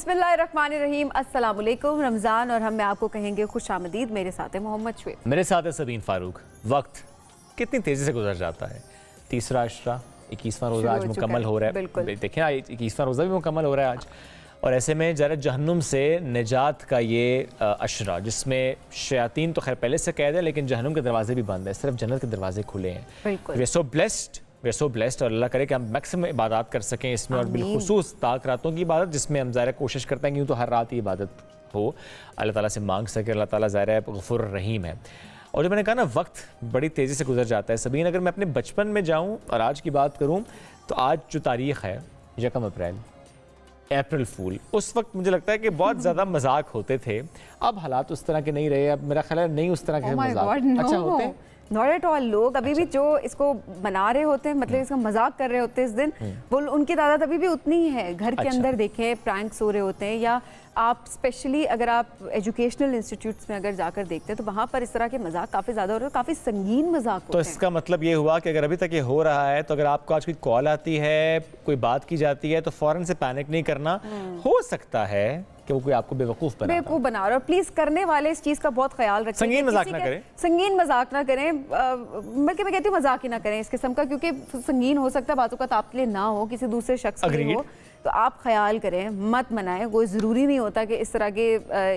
बिस्मिल्लाहिर्रहमानिर्रहीम, अस्सलाम वालेकुम। रमज़ान और हम मैं आपको कहेंगे खुश आमदीद। मेरे साथ है मोहम्मद शुएब, मेरे साथ है सबीन फारूक। वक्त कितनी तेज़ी से गुजर जाता है। तीसरा अशरा 21वां रोज़ा आज मुकम्मल हो रहा है। देखें 21वां रोज़ा भी मुकम्मल हो रहा है आज। और ऐसे में ज़रा जहन्नुम से निजात का ये अशरा, जिसमें शयातीन तो खैर पहले से कैद है, लेकिन जहन्नुम के दरवाजे भी बंद है, सिर्फ जन्नत के दरवाजे खुले हैं। वी आर सो ब्लेस्ड और अल्लाह करे कि हम मैक्सिमम इबादत कर सकें इसमें, और बिलखुसूस ताक रातों की इबादत, जिसमें हम ज़ाहिर कोशिश करते हैं कि यूँ तो हर रात ही इबादत हो, अल्लाह ताला से मांग सके। अल्लाह ताला ज़ाहिर गफूर रहीम है। और जो मैंने कहा ना, वक्त बड़ी तेज़ी से गुजर जाता है। सबीन, अगर मैं अपने बचपन में जाऊँ और आज की बात करूँ, तो आज जो तारीख़ है 1 अप्रैल, अप्रैल फूल, उस वक्त मुझे लगता है कि बहुत ज़्यादा मजाक होते थे। अब हालात उस तरह के नहीं रहे। अब मेरा ख्याल है नहीं उस तरह के मजाक अच्छा होते हैं। Not at all. लोग अभी भी जो इसको बना रहे होते हैं, मतलब इसका मजाक कर रहे होते हैं इस दिन, वो उनकी तादाद अभी भी उतनी ही है। घर के अंदर देखें प्रैंक्स हो रहे होते हैं, या आप स्पेशली अगर आप एजुकेशनल इंस्टीट्यूट्स में अगर जाकर देखते हैं तो वहाँ पर इस तरह के मजाक काफ़ी ज़्यादा हो रहे हैं, काफ़ी संगीन मजाक होते हैं। तो इसका मतलब ये हुआ कि अगर अभी तक ये हो रहा है, तो अगर आपको आज कोई कॉल आती है, कोई बात की जाती है, तो फ़ौरन से पैनिक नहीं करना। हो सकता है कि वो कोई आपको बेवकूफ़ बना रहा है। और प्लीज़ करने वाले इस चीज़ का बहुत ख्याल रखें, संगीन मजाक ना करें, संगीन मजाक ना करें, बल्कि मैं कहती हूँ मजाक ही ना करें इस किस्म का, क्योंकि संगीन हो सकता है बातों का आपके लिए ना हो, किसी दूसरे शख्स के लिए हो। तो आप ख्याल करें, मत मनाएं। कोई ज़रूरी नहीं होता कि इस तरह के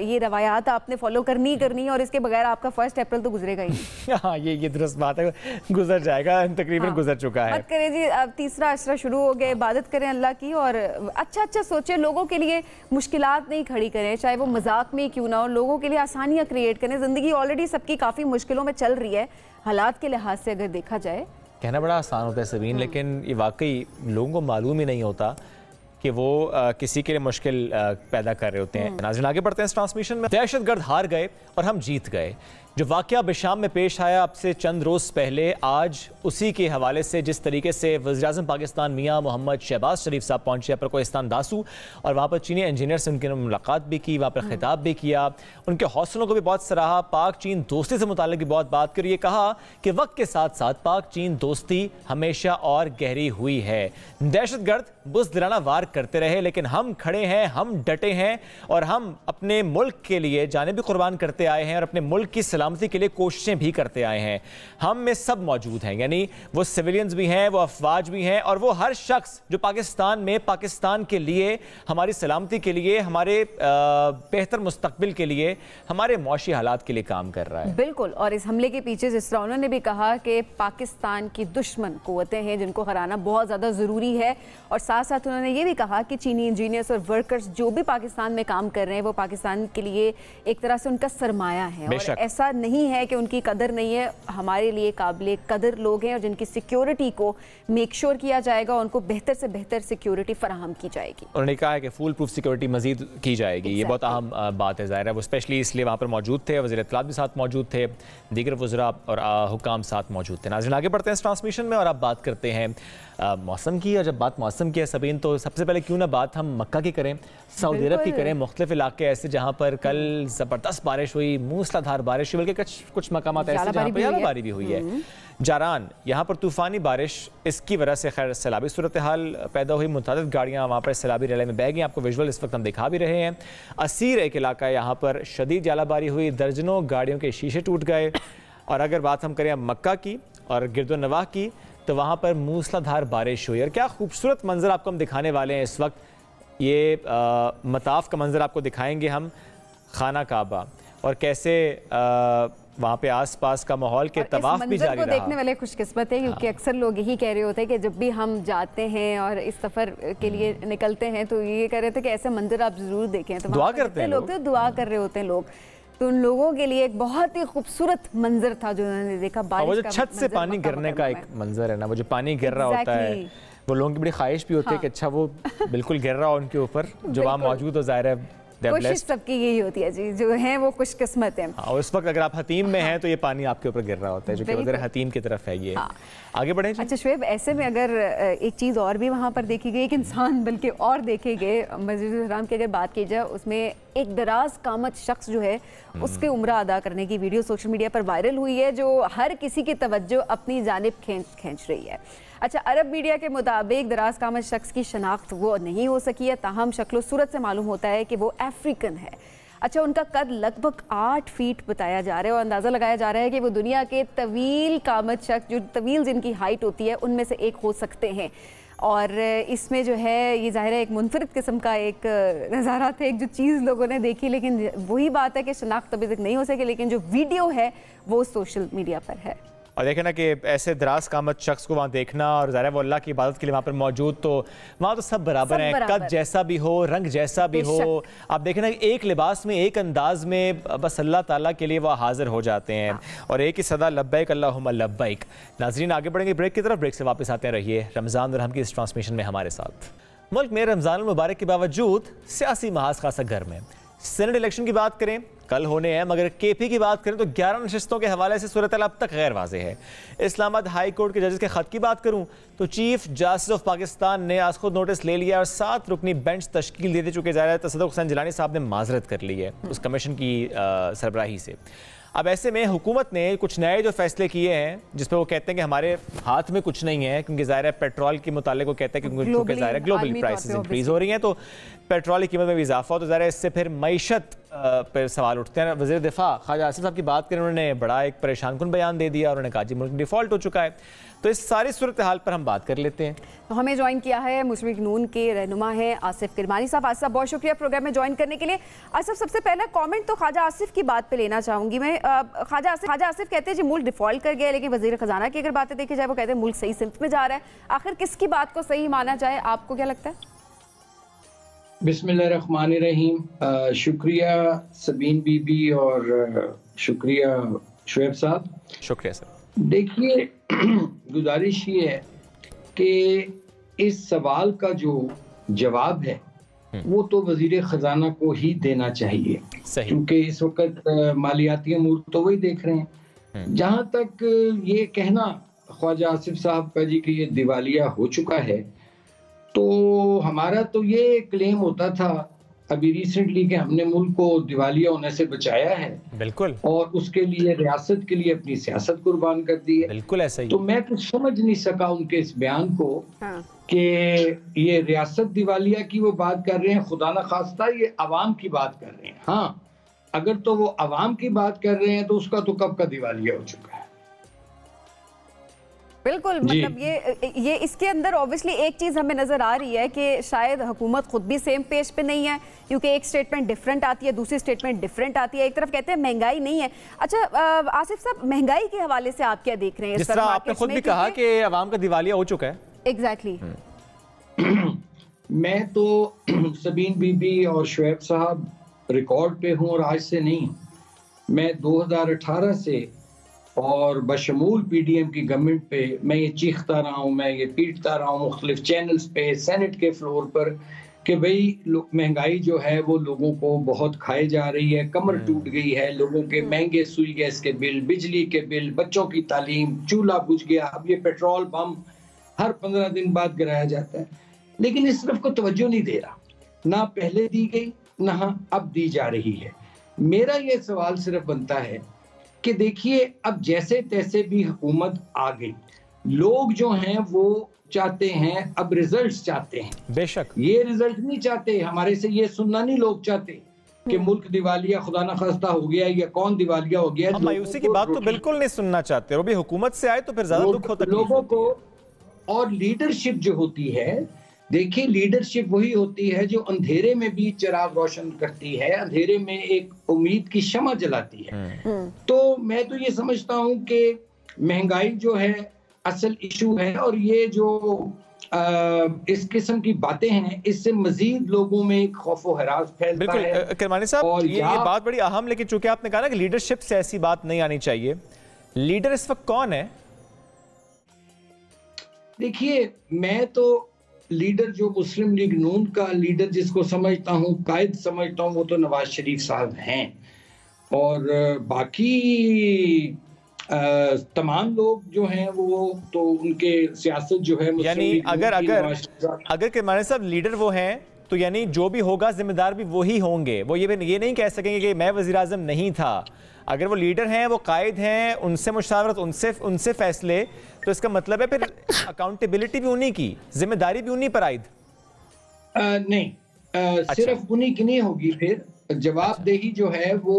ये रवायात आपने फॉलो करनी है, और इसके बगैर आपका 1 अप्रैल तो गुजरेगा ही। हाँ, ये दुरुस्त बात है, गुजर जाएगा, तकरीबन गुजर चुका है। मत करें जी। अब तीसरा अशरा शुरू हो गया, इबादत करें अल्लाह की, और अच्छा सोचें, लोगों के लिए मुश्किलात नहीं खड़ी करें, चाहे वो मजाक में क्यों ना हो। लोगों के लिए आसानियाँ क्रिएट करें। ज़िंदगी ऑलरेडी सबकी काफ़ी मुश्किलों में चल रही है, हालात के लिहाज से अगर देखा जाए। कहना बड़ा आसान होता है सबीन, लेकिन ये वाकई लोगों को मालूम ही नहीं होता कि वो किसी के लिए मुश्किल पैदा कर रहे होते हैं। नाज़रीन, आगे बढ़ते हैं इस ट्रांसमिशन में। दहशतगर्द हार गए और हम जीत गए। जो वाक़या बिशाम में पेश आया अब से चंद रोज़ पहले, आज उसी के हवाले से जिस तरीके से वज़ीर-ए-आज़म पाकिस्तान मियाँ मोहम्मद शहबाज शरीफ साहब पहुँचे अपरकोहिस्तान दासू, और वहाँ पर चीनी इंजीनियर से उनकी मुलाकात भी की, वहाँ पर खिताब भी किया, उनके हौसलों को भी बहुत सराहा, पाक चीन दोस्ती से मुताल्लिक भी बहुत बात करी। ये कहा कि वक्त के साथ साथ पाक चीन दोस्ती हमेशा और गहरी हुई है। दहशतगर्द बुज़दिलाना वार करते रहे, लेकिन हम खड़े हैं, हम डटे हैं, और हम अपने मुल्क के लिए जाने भी कुर्बान करते आए हैं, और अपने मुल्क की सलामती के लिए कोशिशें भी करते आए हैं। हम में सब मौजूद हैं, यानी वो सिविलियंस भी हैं, वो अफवाज भी हैं, और वो हर शख्स जो पाकिस्तान में पाकिस्तान के लिए, हमारी सलामती के लिए, हमारे बेहतर मुस्तकबिल के लिए, हमारे मौशी हालात के लिए काम कर रहा है। बिल्कुल। और इस हमले के पीछे जिस तरह उन्होंने भी कहा कि पाकिस्तान की दुश्मन कुव्वतें हैं जिनको हराना बहुत ज़्यादा ज़रूरी है, और साथ साथ उन्होंने ये भी कहा कि चीनी इंजीनियर्स और वर्कर्स जो भी पाकिस्तान में काम कर रहे हैं, वो पाकिस्तान के लिए एक तरह से उनका सरमाया है, और ऐसा नहीं है कि उनकी कदर नहीं है। हमारे लिए काबिल कदर लोग हैं, और जिनकी सिक्योरिटी को मेक श्योर किया जाएगा, उनको बेहतर से बेहतर सिक्योरिटी फराहम की जाएगी। उन्होंने कहा है कि फुल प्रूफ सिक्योरिटी मजीद की जाएगी। ये बहुत अहम बात है। ज़ाहिर है वो स्पेशली इसलिए वहाँ पर मौजूद थे, वज़ीर इत्तलात भी साथ मौजूद थे, दीगर वज़रा और हुकाम साथ मौजूद थे। नाज़रीन, आगे बढ़ते हैं इस ट्रांसमिशन में, और आप बात करते हैं मौसम की। और जब बात मौसम की है सबीन, तो सबसे पहले क्यों ना बात हम मक्का की करें, सऊदी अरब की करें। मुख्तलिफ इलाके ऐसे जहाँ पर कल ज़बरदस्त बारिश हुई, मूसलाधार बारिश हुई, बल्कि कुछ मकामात ऐसे जहाँ पर ज़्यादा भी हुई है। जारान, यहाँ पर तूफ़ानी बारिश, इसकी वजह से खैर सैलाबी सूरत हाल पैदा हुई। मुतादिद गाड़ियाँ वहाँ पर सैलाबी रैले में बह गई। आपको विजुअल इस वक्त हम दिखा भी रहे हैं। असीर एक इलाका है, यहाँ पर शदीद जालाबारी हुई, दर्जनों गाड़ियों के शीशे टूट गए। और अगर बात हम करें मक्का की और गिरदोनवाह की, तो वहाँ पर मूसलाधार बारिश हुई। और क्या खूबसूरत मंजर आपको हम दिखाने वाले हैं इस वक्त। ये मताफ का मंजर आपको दिखाएंगे हम, खाना काबा, और कैसे वहाँ पे आसपास का माहौल के तवाफ भी जारी रहा। देखने वाले खुशकिस्मत है, क्योंकि अक्सर लोग यही कह रहे होते हैं कि जब भी हम जाते हैं और इस सफ़र के लिए निकलते हैं, तो ये कह रहे थे कि ऐसे मंजर आप ज़रूर देखें। तो दुआ करते हैं लोग, तो दुआ कर रहे होते हैं लोग। तो उन लोगों के लिए एक बहुत ही खूबसूरत मंजर था जो उन्होंने देखा। वो जो छत से पानी गिरने का एक मंजर है ना, वो जो पानी गिर रहा होता है, वो लोगों की बड़ी ख्वाहिश भी होती है कि अच्छा वो बिल्कुल गिर रहा हो उनके ऊपर, जो वहाँ मौजूद हो। ज़ाहिर है कोशिश सबकी यही होती है जी, जो है वो खुशकिस्मत है। और इस वक्त अगर आप हतीम में हैं, तो ये पानी आपके ऊपर गिर रहा होता है, जो कि उधर हतीम की तरफ है ये। आगे बढ़े। अच्छा शुएब, ऐसे में अगर एक चीज़ और भी वहाँ पर देखी गई, एक इंसान बल्कि और देखे गए, मस्जिद हराम की अगर बात की जाए, उसमें एक दराज कामत शख्स जो है उसके उम्रा अदा करने की वीडियो सोशल मीडिया पर वायरल हुई है, जो हर किसी की तवज्जो अपनी जानिब खींच रही है। अच्छा, अरब मीडिया के मुताबिक दराज कामत शख्स की शनाख्त वो नहीं हो सकी है, ताहम शक्ल सूरत से मालूम होता है कि वो अफ्रीकन है। अच्छा, उनका कद लगभग 8 फीट बताया जा रहा है और अंदाज़ा लगाया जा रहा है कि वो दुनिया के तवील कामत शख्स, जो तवील जिनकी हाइट होती है, उनमें से एक हो सकते हैं। और इसमें जो है ये ज़ाहिर है एक मुनफरिद किस्म का एक नज़ारा था, एक जो चीज़ लोगों ने देखी, लेकिन वही बात है कि शनाख्त अभी तक नहीं हो सकी, लेकिन जो वीडियो है वो सोशल मीडिया पर है। और देखें ना कि ऐसे दराज कामत शख्स को वहाँ देखना, और ज़ाहिर है वो अल्लाह की इबादत के लिए वहाँ पर मौजूद, तो वहाँ तो सब बराबर हैं, कद जैसा भी हो, रंग जैसा भी हो। आप देखें ना एक लिबास में, एक अंदाज में बस अल्लाह ताला के लिए वह हाजिर हो जाते हैं। और एक ही सदा लब्बैक अल्लाहुम्मा लब्बैक। नाज़रीन, आगे बढ़ेंगे ब्रेक की तरफ। ब्रेक से वापस आते रहिए रमज़ान और हम की इस ट्रांसमिशन में हमारे साथ। मुल्क में रमज़ान मुबारक के बावजूद सियासी महाज खासा गर्म है। सेनेट इलेक्शन की बात करें, कल होने हैं, मगर केपी की बात करें तो 11 नशिस्तों के हवाले से सूरत अब तक गैर वाज़ेह है। इस्लामाबाद हाई कोर्ट के जजेस के खत की बात करूं तो चीफ जस्टिस ऑफ पाकिस्तान ने आज खुद नोटिस ले लिया और 7 रुकनी बेंच तश्कील दे चुके जा रहे हैं। तसद्दुक़ हुसैन जिलानी साहब ने माजरत कर ली है उस कमीशन की सरबराही से। अब ऐसे में हुकूमत ने कुछ नए जो फैसले किए हैं, जिस पर वो कहते हैं कि हमारे हाथ में कुछ नहीं है, क्योंकि ज़ाहिर है पेट्रोल के मुतालिक वो कहते हैं कि चूँकि ज़ाहिर है ग्लोबल प्राइसेस इंक्रीज हो रही हैं, तो पेट्रोल की कीमत में भी इजाफा हो, तो ज़ाहिर है इससे फिर मईशत पर सवाल उठते हैं। वज़ीर दिफा ख्वाजा आसिफ साहब की बात करें, उन्होंने बड़ा एक परेशानकुन बयान दे दिया और उन्होंने कहा जी मुल्क डिफ़ॉल्ट हो चुका है। तो इस सारी सूरत हाल पर हम बात कर लेते हैं। तो हमें ज्वाइन किया है मुस्लिम नून के रहनुमा है आसिफ किरमानी साहब। आसिफ साहब, बहुत शुक्रिया प्रोग्राम में ज्वाइन करने के लिए। आसिफ, सबसे पहला कमेंट तो ख्वाजा आसिफ की बात पे लेना चाहूँगी मैं। ख्वाजा आसिफ कहते हैं जी मुल्क डिफ़ॉल्ट कर गया, लेकिन वज़ीर ख़जाना की अगर बातें देखी जाए वो कहते हैं मुल्क सही सिमत में जा रहा है। आखिर किसकी बात को सही माना जाए, आपको क्या लगता है? बिस्मिल्लाहिर्रहमानिर्रहीम। शुक्रिया सबीन बीबी और शुक्रिया शुएब साहब। शुक्रिया सर। देखिए, गुजारिश ये है कि इस सवाल का जो जवाब है वो तो वजीर खजाना को ही देना चाहिए, क्योंकि इस वक्त मालियाती अमूर तो वही देख रहे हैं। जहां तक ये कहना ख्वाजा आसिफ साहब का जी कि ये दिवालिया हो चुका है, तो हमारा तो ये क्लेम होता था अभी रिसेंटली कि हमने मुल्क को दिवालिया होने से बचाया है, बिल्कुल, और उसके लिए रियासत के लिए अपनी सियासत कुर्बान कर दी है। बिल्कुल ऐसा ही। तो मैं कुछ समझ नहीं सका उनके इस बयान को कि ये रियासत दिवालिया की वो बात कर रहे हैं, खुदा न खास्ता ये अवाम की बात कर रहे हैं। हाँ, अगर तो वो अवाम की बात कर रहे हैं तो उसका तो कब का दिवालिया हो चुका है। बिल्कुल, मतलब ये इसके अंदर ऑब्वियसली एक चीज़ हमें नज़र आ रही है कि शायद हुकूमत खुद भी सेम पेज पे नहीं है, क्योंकि एक स्टेटमेंट डिफरेंट आती है, दूसरी स्टेटमेंट डिफरेंट आती है। एक तरफ कहते हैं महंगाई नहीं है। अच्छा आसिफ साहब, महंगाई के हवाले से आप क्या देख रहे हैं? जिस तरह आपने खुद भी कहा कि अवाम का दिवालिया हो चुका है। एग्जैक्टली। मैं तो सबीन बीबी और शुएब साहब रिकॉर्ड पे हूँ, और आज से नहीं, मैं 2018 से और बशमूल पीडीएम की गवर्नमेंट पे मैं ये चीखता रहा हूँ, मैं ये पीटता रहा हूँ मुख्तलिफ चैनल्स पे, सेनेट के फ्लोर पर, कि भाई महंगाई जो है वो लोगों को बहुत खाए जा रही है, कमर टूट गई है, लोगों के महंगे सुई गैस के बिल, बिजली के बिल, बच्चों की तालीम, चूल्हा बुझ गया, अब ये पेट्रोल पंप हर 15 दिन बाद गिराया जाता है। लेकिन इस तरफ को तवज्जो नहीं दे रहा, ना पहले दी गई ना अब दी जा रही है। मेरा ये सवाल सिर्फ बनता है कि देखिए, अब जैसे तैसे भी हुकूमत आ गई, लोग जो हैं वो चाहते हैं, अब रिजल्ट्स चाहते हैं। बेशक ये रिजल्ट नहीं चाहते, हमारे से ये सुनना नहीं लोग चाहते कि मुल्क दिवालिया खुदा ना खास्ता हो गया या कौन दिवालिया हो गया। हम मायूसी की बात तो बिल्कुल नहीं सुनना चाहते, और भी हुकूमत से आए तो फिर ज्यादा दुख होता है लोगों को। और लीडरशिप जो होती है, देखिए लीडरशिप वही होती है जो अंधेरे में भी चिराग रोशन करती है, अंधेरे में एक उम्मीद की शमा जलाती है। तो मैं तो ये समझता हूँ कि महंगाई जो है असल इशू है, और ये जो इस किस्म की बातें हैं, इससे मजीद लोगों में एक खौफ व हरास फैलता बिल्कुल है। किरमानी साहब, ये बात बड़ी अहम, लेकिन चूंकि आपने कहा ना कि लीडरशिप से ऐसी बात नहीं आनी चाहिए, लीडर इस वक्त कौन है? देखिए, मैं तो लीडर जो मुस्लिम लीग नून का लीडर जिसको समझता हूँ, कायद समझता हूँ, वो तो नवाज शरीफ साहब हैं। और बाकी तमाम लोग जो हैं वो तो उनके सियासत जो है, यानी अगर किरमानी साहब लीडर वो हैं तो यानी जो भी होगा जिम्मेदार भी वही होंगे, वो ये नहीं कह सकेंगे कि मैं वज़ीर आज़म नहीं था। अगर वो लीडर हैं, वो कायद हैं, उनसे मुशावरत, उनसे फैसले, तो इसका मतलब है फिर अकाउंटेबिलिटी भी उन्हीं की, जिम्मेदारी भी उन्हीं पर आयद। नहीं, सिर्फ उन्हीं की नहीं होगी, फिर जवाबदेही जो है वो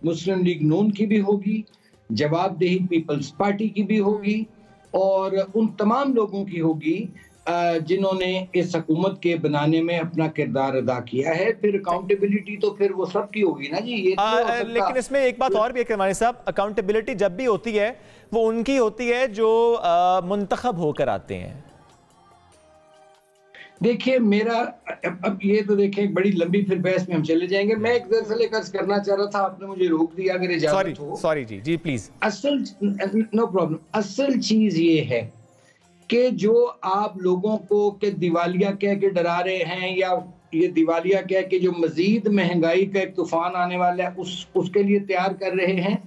मुस्लिम लीग नून की भी होगी, जवाबदेही पीपल्स पार्टी की भी होगी और उन तमाम लोगों की होगी जिन्होंने इस हुकूमत के बनाने में अपना किरदार अदा किया है। फिर अकाउंटेबिलिटी तो फिर वो सबकी होगी ना जी। ये लेकिन इसमें एक बात और भी है किरमानी साहब, अकाउंटेबिलिटी जब भी होती है वो उनकी होती है जो मुंतखब होकर आते हैं। देखिए मेरा अब ये तो देखिए बड़ी लंबी फिर बहस में हम चले जाएंगे। मैं एक दरअसल एक अर्ज करना चाह रहा था, आपने मुझे रोक दिया, अगर इजाजत हो। Sorry ji please. असल नो प्रॉब्लम। असल चीज ये है कि जो आप लोगों को के दिवालिया कह के डरा रहे हैं, या ये दिवालिया कह के जो मजीद महंगाई का एक तूफान आने वाला है उसके लिए तैयार कर रहे हैं,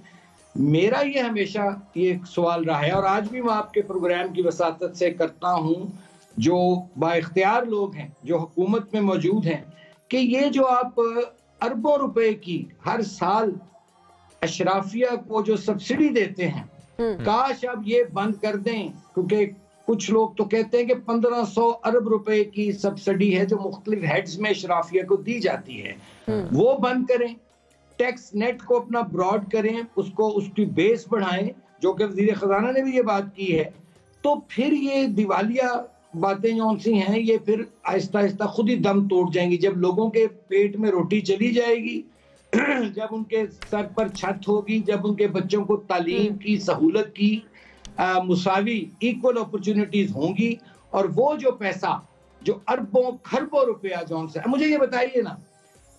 मेरा ये हमेशा ये सवाल रहा है और आज भी मैं आपके प्रोग्राम की वसातत से करता हूँ, जो बाइख्तियार लोग हैं जो हुकूमत में मौजूद हैं, कि ये जो आप अरबों रुपए की हर साल अशराफिया को जो सब्सिडी देते हैं, काश अब ये बंद कर दें। क्योंकि कुछ लोग तो कहते हैं कि 1500 अरब रुपए की सब्सिडी है जो मुख्तलिफ हेड्स में अशराफिया को दी जाती है, वो बंद करें। टैक्स नेट को अपना ब्रॉड करें, उसको उसकी बेस बढ़ाएं, जो कि वज़ीर ख़ज़ाना ने भी ये बात की है। तो फिर ये दिवालिया बातें जो सी हैं ये फिर आहिस्ता आहिस्ता खुद ही दम तोड़ जाएंगी। जब लोगों के पेट में रोटी चली जाएगी, जब उनके सर पर छत होगी, जब उनके बच्चों को तालीम की सहूलत की मुसावी इक्वल अपॉर्चुनिटीज होंगी, और वो जो पैसा जो अरबों खरबों रुपया जो से, मुझे ये बताइए ना,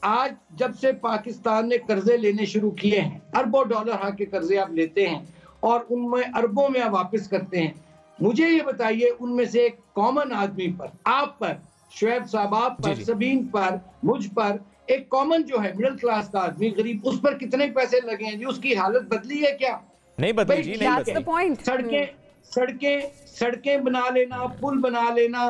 आज जब से पाकिस्तान ने कर्जे लेने शुरू किए हैं, अरबों डॉलर के कर्जे आप लेते हैं और उनमें अरबों में आप वापस करते हैं, मुझे ये बताइए उनमें से एक कॉमन आदमी पर, आप पर, शुएब साहब, आप पर, सबीन पर, मुझ पर, एक कॉमन जो है मिडिल क्लास का आदमी, गरीब, उस पर कितने पैसे लगे हैं जी? उसकी हालत बदली है क्या? नहीं बदली जी, नहीं बदली। सड़कें बना लेना, पुल बना लेना,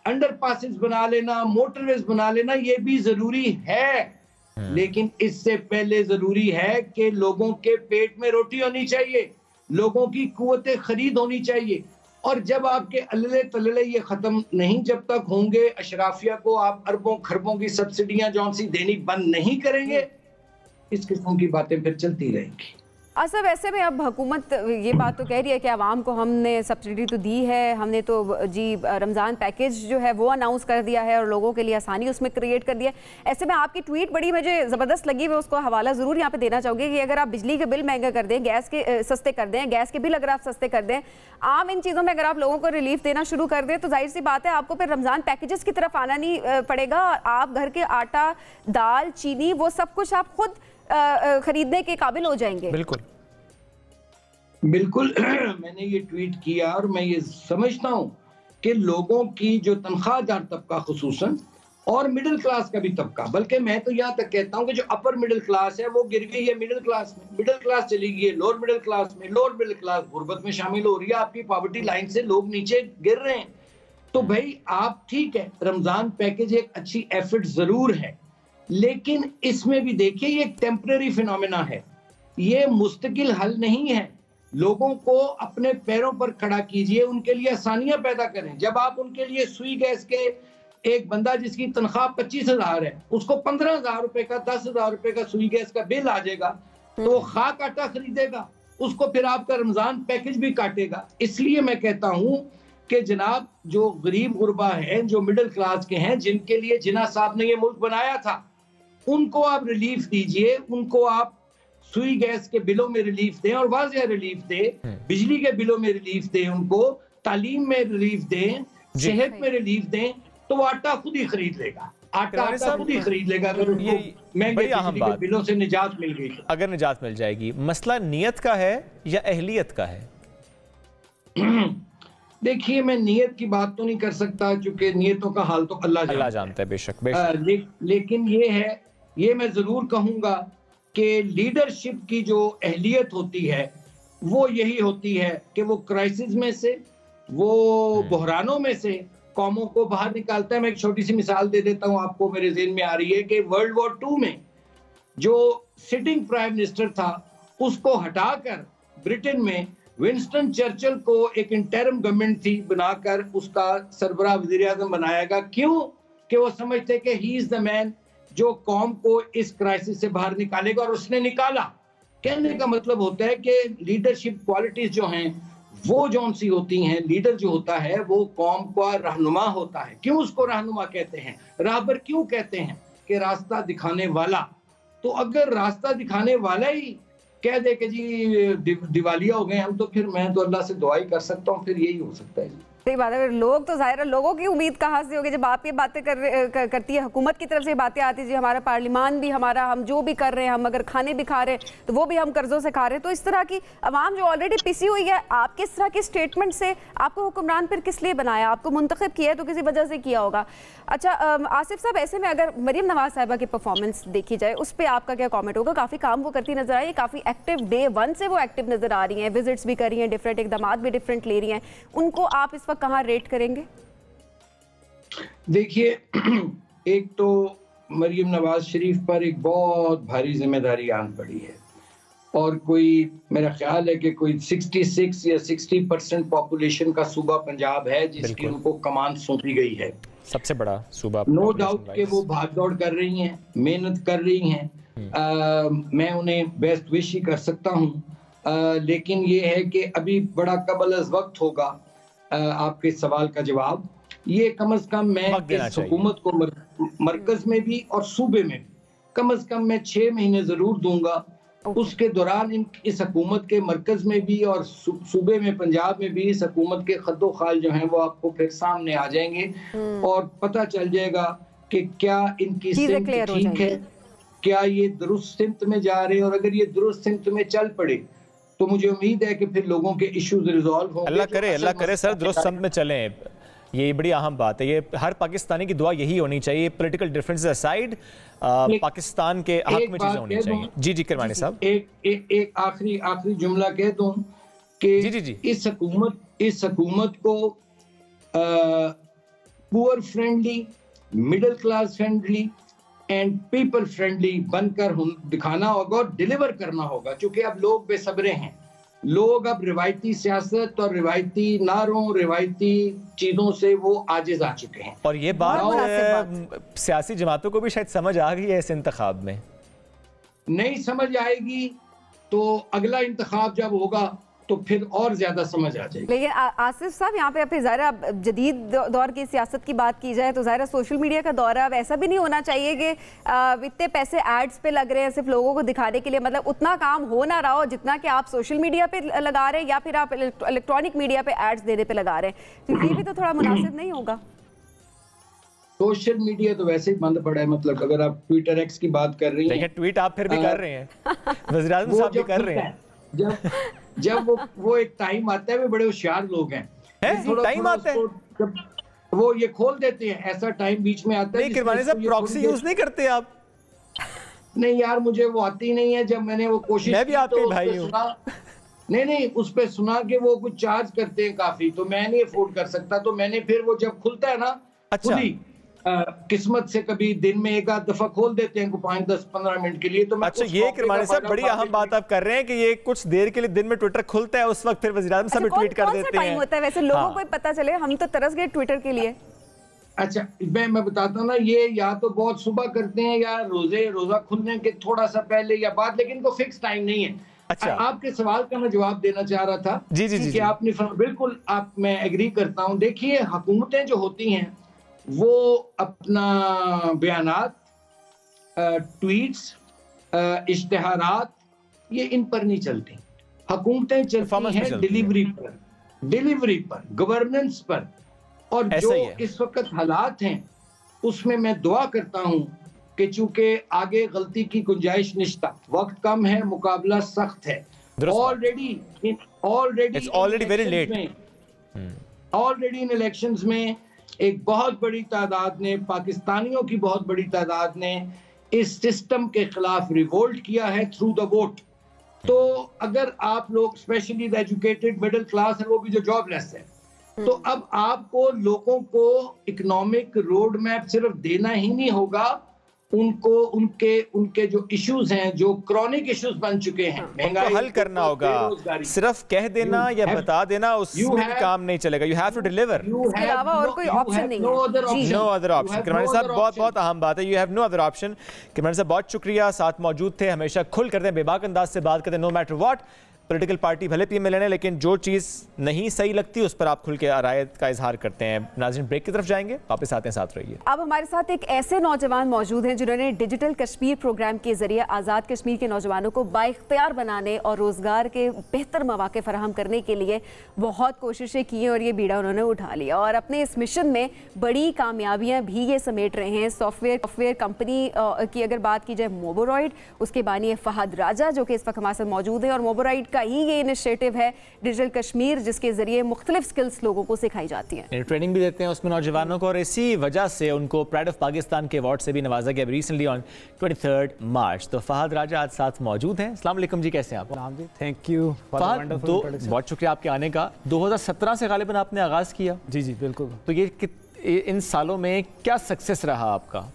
अंडरपासेस बना लेना, मोटरवेज बना लेना, ये भी जरूरी है, लेकिन इससे पहले जरूरी है कि लोगों के पेट में रोटी होनी चाहिए, लोगों की कुव्वते खरीद होनी चाहिए। और जब आपके अल्ले तल्ले ये खत्म नहीं जब तक होंगे, अशराफिया को आप अरबों खरबों की सब्सिडियां जौन सी देनी बंद नहीं करेंगे, इस किस्म की बातें फिर चलती रहेंगी। अच्छा, वैसे में अब हुकूमत ये बात तो कह रही है कि आवाम को हमने सब्सिडी तो दी है, हमने तो जी रमज़ान पैकेज जो है वो अनाउंस कर दिया है और लोगों के लिए आसानी उसमें क्रिएट कर दिया है। ऐसे में आपकी ट्वीट बड़ी मुझे ज़बरदस्त लगी, मैं उसको हवाला ज़रूर यहाँ पे देना चाहूँगी कि अगर आप बिजली के बिल महंगे कर दें, गैस के सस्ते कर दें, गैस के बिल अगर आप सस्ते कर दें, आम इन चीज़ों में अगर आप लोगों को रिलीफ देना शुरू कर दें, तो जाहिर सी बात है आपको फिर रमज़ान पैकेजेस की तरफ आना नहीं पड़ेगा। आप घर के आटा, दाल, चीनी, वो सब कुछ आप खुद खरीदने के काबिल हो जाएंगे। बिल्कुल मैंने ये ट्वीट किया और मैं ये समझता हूँ कि लोगों की जो तनख्वाहदार तबका खुसूसन और मिडिल क्लास का भी तबका, बल्कि मैं तो यहाँ तक कहता हूँ कि जो अपर मिडिल क्लास है वो गिर गई है मिडिल क्लास में, मिडिल क्लास चली गई है लोअर मिडिल क्लास में, लोअर मिडिल क्लास गुर्बत में शामिल हो रही है, आपकी पॉवर्टी लाइन से लोग नीचे गिर रहे हैं। तो भाई आप ठीक है, रमजान पैकेज एक अच्छी एफर्ट जरूर है, लेकिन इसमें भी देखिए ये एक टेम्परेरी फिनोमेना है, ये मुस्तकिल हल नहीं है। लोगों को अपने पैरों पर खड़ा कीजिए, उनके लिए आसानियां पैदा करें। जब आप उनके लिए सुई गैस के, एक बंदा जिसकी तनख्वाह 25,000 है, उसको 15,000 रुपए का, 10,000 रुपए का सुई गैस का बिल आ जाएगा, तो वो खाक आटा खरीदेगा, उसको फिर आपका रमजान पैकेज भी काटेगा। इसलिए मैं कहता हूं कि जनाब जो गरीब गुरबा हैं, जो मिडिल क्लास के हैं, जिनके लिए जिन्ना साहब ने ये मुल्क बनाया था, उनको आप रिलीफ दीजिए, उनको आप सुई गैस के बिलों में रिलीफ दें और वाज़ेह रिलीफ दें, बिजली के बिलों में रिलीफ दें, उनको तालीम में रिलीफ दें, सेहत में रिलीफ दें, तो वो आटा खुद ही खरीद लेगा, आटा खुद ही खरीद लेगा अगर उनको महंगे बिजली के बिलों से निजात मिल गई। अगर निजात मिल जाएगी, मसला नियत का है या अहलियत का है? देखिए मैं नियत की बात तो नहीं कर सकता, क्योंकि नियतों का हाल तो अल्लाह जानता है, बेशक। लेकिन ये है, ये मैं जरूर कहूंगा कि लीडरशिप की जो अहलियत होती है वो यही होती है कि वो क्राइसिस में से, वो बहरानों में से कौमों को बाहर निकालता है। मैं एक छोटी सी मिसाल दे देता हूं आपको, मेरे ज़हन में आ रही है कि वर्ल्ड वॉर 2 में जो सिटिंग प्राइम मिनिस्टर था उसको हटाकर ब्रिटेन में विंस्टन चर्चिल को एक इंटरिम गवर्नमेंट थी बनाकर उसका सरबराह वज़ीर आज़म बनाया गया। क्यों? कि वो समझते कि ही इज द मैन जो कौम को इस क्राइसिस से बाहर निकालेगा, और उसने निकाला। कहने का मतलब होता है कि लीडरशिप क्वालिटीज जो हैं वो जौन सी होती हैं, लीडर जो होता है वो कौम का रहनुमा होता है। क्यों उसको रहनुमा कहते हैं? राहबर क्यों कहते हैं? कि रास्ता दिखाने वाला। तो अगर रास्ता दिखाने वाला ही कह दे कि जी दिवालिया हो गए हम, तो फिर मैं तो अल्लाह से दुआ ही कर सकता हूँ, फिर यही हो सकता है जी। सही बात है। लोग तो जाहिर है, लोगों की उम्मीद कहाँ से होगी जब आप ये बातें करती है, हुकूमत की तरफ से बातें आती है जी हमारा पार्लियामान भी, हमारा हम जो भी कर रहे हैं, हम अगर खाने भी खा रहे हैं तो वो भी हम कर्जों से खा रहे हैं। तो इस तरह की आवाम जो ऑलरेडी पिसी हुई है, आप किस तरह के स्टेटमेंट से आपको हुक्मरान फिर किस लिए बनाया? आपको मुंतखब किया है तो किसी वजह से किया होगा। अच्छा आसिफ साहब, ऐसे में अगर मरीम नवाज साहिबा की परफॉर्मेंस देखी जाए उस पर आपका क्या कॉमेंट होगा? काफ़ी काम वो करती नजर आई है, काफ़ी एक्टिव, डे 1 से वो एक्टिव नजर आ रही हैं, विजिट्स भी कर रही हैं, डिफरेंट इकदाम भी डिफरेंट ले रही हैं। उनको आप इस वक्त कहाँ रेट करेंगे? देखिए, एक तो मरियम नवाज शरीफ पर एक बहुत भारी जिम्मेदारी आन पड़ी है, और कोई मेरा ख्याल है कि कोई 66 या 60% पॉपुलेशन का सूबा पंजाब है जिसकी उनको कमान सौंपी गई है। सबसे बड़ा सूबा। नो डाउट कि वो भाग दौड़ कर रही हैं, मेहनत कर रही हैं। मैं उन्हें बेस्ट विश ही कर सकता हूँ, लेकिन ये है कि अभी बड़ा कबल अज़ वक्त होगा आपके सवाल का जवाब। ये कम से कम मैं इस हुकूमत को मरकज में भी और सूबे में भी कम से कम मैं 6 महीने जरूर दूंगा। उसके दौरान इस हुकूमत के मरकज में भी और सूबे में पंजाब में भी इस हुकूमत के खद्दो खाल जो हैं वो आपको फिर सामने आ जाएंगे और पता चल जाएगा कि क्या इनकी सिमत ठीक है, क्या ये दुरुस्त सिमत में जा रहे हैं। और अगर ये दुरुस्त सिमत में चल पड़े तो मुझे उम्मीद है कि फिर लोगों के इश्यूज रिजॉल्व होंगे। अल्लाह करे सर दुरुस्त सिमत में चलें, ये बड़ी अहम बात है। ये हर पाकिस्तानी की दुआ यही होनी चाहिए। पॉलिटिकल डिफरेंसेस असाइड, पाकिस्तान के हक में चीजें होनी चाहिए। जी जी करवानी साहब, एक आखिरी जुमला कह दूं कि जी। इस हुकूमत को poor friendly, middle class friendly and people friendly बनकर दिखाना होगा और डिलीवर करना होगा। क्योंकि अब लोग बेसब्रे हैं, लोग अब रिवायती सियासत और रिवायती नारों, रिवायती चीजों से वो आजिज आ चुके हैं। और ये बात सियासी जमातों को भी शायद समझ आ गई है इस इंतखाब में। नहीं समझ आएगी तो अगला इंतखाब जब होगा तो फिर और ज्यादा समझ आ जाएगी। लेकिन आसिफ साहब, यहाँ पे अब ज़ाहिर जदीद दौर की सियासत की बात की जाए तो ज़ाहिर सोशल मीडिया का दौर है। अब ऐसा भी नहीं होना चाहिए कि इतने पैसे एड्स पे लग रहे हैं सिर्फ लोगों को दिखाने के लिए, मतलब उतना काम हो ना रहा हो जितना कि आप सोशल मीडिया पे लगा रहे हैं या फिर आप इलेक्ट्रॉनिक मीडिया पे एड्स देने पे लगा रहे हैं। तो ये भी तो थोड़ा मुनासिब नहीं होगा। सोशल मीडिया तो वैसे ही बंद पड़ा है। मतलब अगर आप ट्विटर एक्स की बात कर रही हैं, ट्वीट आप फिर भी कर रहे हैं, वज़ीर आज़म साहब भी कर रहे हैं। जब वो एक टाइम आता है, वे बड़े होशियार लोग हैं, टाइम आता है वो ये खोल देते हैं। ऐसा टाइम बीच में आता है। नहीं करवाने साहब, प्रॉक्सी यूज नहीं करते आप? नहीं यार, मुझे वो आती नहीं है। जब मैंने वो कोशिश मैं भी आपके भाई हूं। नहीं उस पे सुना कि वो कुछ चार्ज करते हैं काफी, तो मैं नहीं अफोर्ड कर सकता। तो मैंने फिर वो जब खुलता है ना, अच्छा, किस्मत से कभी दिन में एक आध दफा खोल देते हैं 5, 10, 15 मिनट के लिए। तो मैं अच्छा, ये करवाने साहब बड़ी अहम बात आप कर रहे हैं कि ये कुछ देर के लिए दिन में ट्विटर खुलता है, उस वक्त फिर वज़ीर आज़म साहब ट्वीट कर देते हैं। होता है वैसे लोगों को पता चले, हम तो तरस गए ट्विटर के लिए। अच्छा, मैं बताता हूँ ना, ये या तो बहुत सुबह करते हैं या रोजा खुलने के थोड़ा सा पहले या बाद, लेकिन इनको फिक्स टाइम नहीं है। अच्छा, आपके सवाल का मैं जवाब देना चाह रहा था। जी आपने बिल्कुल, मैं एग्री करता हूँ। देखिए, हुकूमतें जो होती हैं वो अपना बयानात, ट्वीट्स, इश्तिहारात, ये इन पर नहीं चलती। हुकूमतें चलती हैं डिलीवरी पर, गवर्नेंस पर। और जो इस वक्त हालात हैं उसमें मैं दुआ करता हूं कि चूंकि आगे गलती की गुंजाइश निश्ता, वक्त कम है, मुकाबला सख्त है। ऑलरेडी इन इलेक्शंस में एक बहुत बड़ी तादाद ने, पाकिस्तानियों की बहुत बड़ी तादाद ने इस सिस्टम के खिलाफ रिवोल्ट किया है थ्रू द वोट। तो अगर आप लोग, specially the educated middle class है, वो भी जो जॉबलेस है, तो अब आपको लोगों को इकोनॉमिक रोड मैप सिर्फ देना ही नहीं होगा, उनको उनके जो इश्यूज हैं, जो क्रॉनिक इश्यूज बन चुके हैं, महंगाई हल करना होगा। सिर्फ कह देना या बता देना उसमें भी काम नहीं चलेगा। You have to deliver. इसके अलावा और कोई ऑप्शन नहीं है। No other option. किरमानी साहब, बहुत बहुत अहम बात है, you have no other option. Kirmani साहब बहुत शुक्रिया, साथ मौजूद थे, हमेशा खुल करते हैं, बेबाक अंदाज से बात करते हैं, no matter what political party भले पीएमएलएन है, लेकिन जो चीज़ नहीं सही लगती उस पर आप खुल के राय का इजहार करते हैं। नाज़रीन, ब्रेक की तरफ जाएंगे, वापस आते हैं, साथ रहिए। अब हमारे साथ एक ऐसे नौजवान मौजूद हैं जिन्होंने डिजिटल कश्मीर प्रोग्राम के जरिए आज़ाद कश्मीर के नौजवानों को बाइख्तियार बनाने और रोजगार के बेहतर मौके फराहम करने के लिए बहुत कोशिशें की हैं और ये बीड़ा उन्होंने उठा लिया और अपने इस मिशन में बड़ी कामयाबियां भी ये समेट रहे हैं। सॉफ्टवेयर कंपनी की अगर बात की जाए मोबोरॉइड, उसके बानी है फहद राजा जो कि इस वक्त हमारे साथ मौजूद है, और मोबोरॉइड का ही ये इनिशिएटिव है डिजिटल कश्मीर जिसके जरिए मुख्तलिफ स्किल्स लोगों को सिखाई जाती हैं, ट्रेनिंग भी देते हैं उसमें नौजवानों को, और इसी वजह से उनको प्राइड ऑफ पाकिस्तान के अवार्ड से भी नवाजा गया रिसेंटली ऑन 23 मार्च। तो फहद राजा आज साथ मौजूद हैं। अस्सलाम वालेकुम जी, कैसे हैं आप? जी, थैंक यू। बहुत शुक्रिया आपके आने का। 2017 से गालिबन आपने आगाज़ किया। जी जी बिल्कुल। तो ये इन सालों में क्या सक्सेस रहा आपका?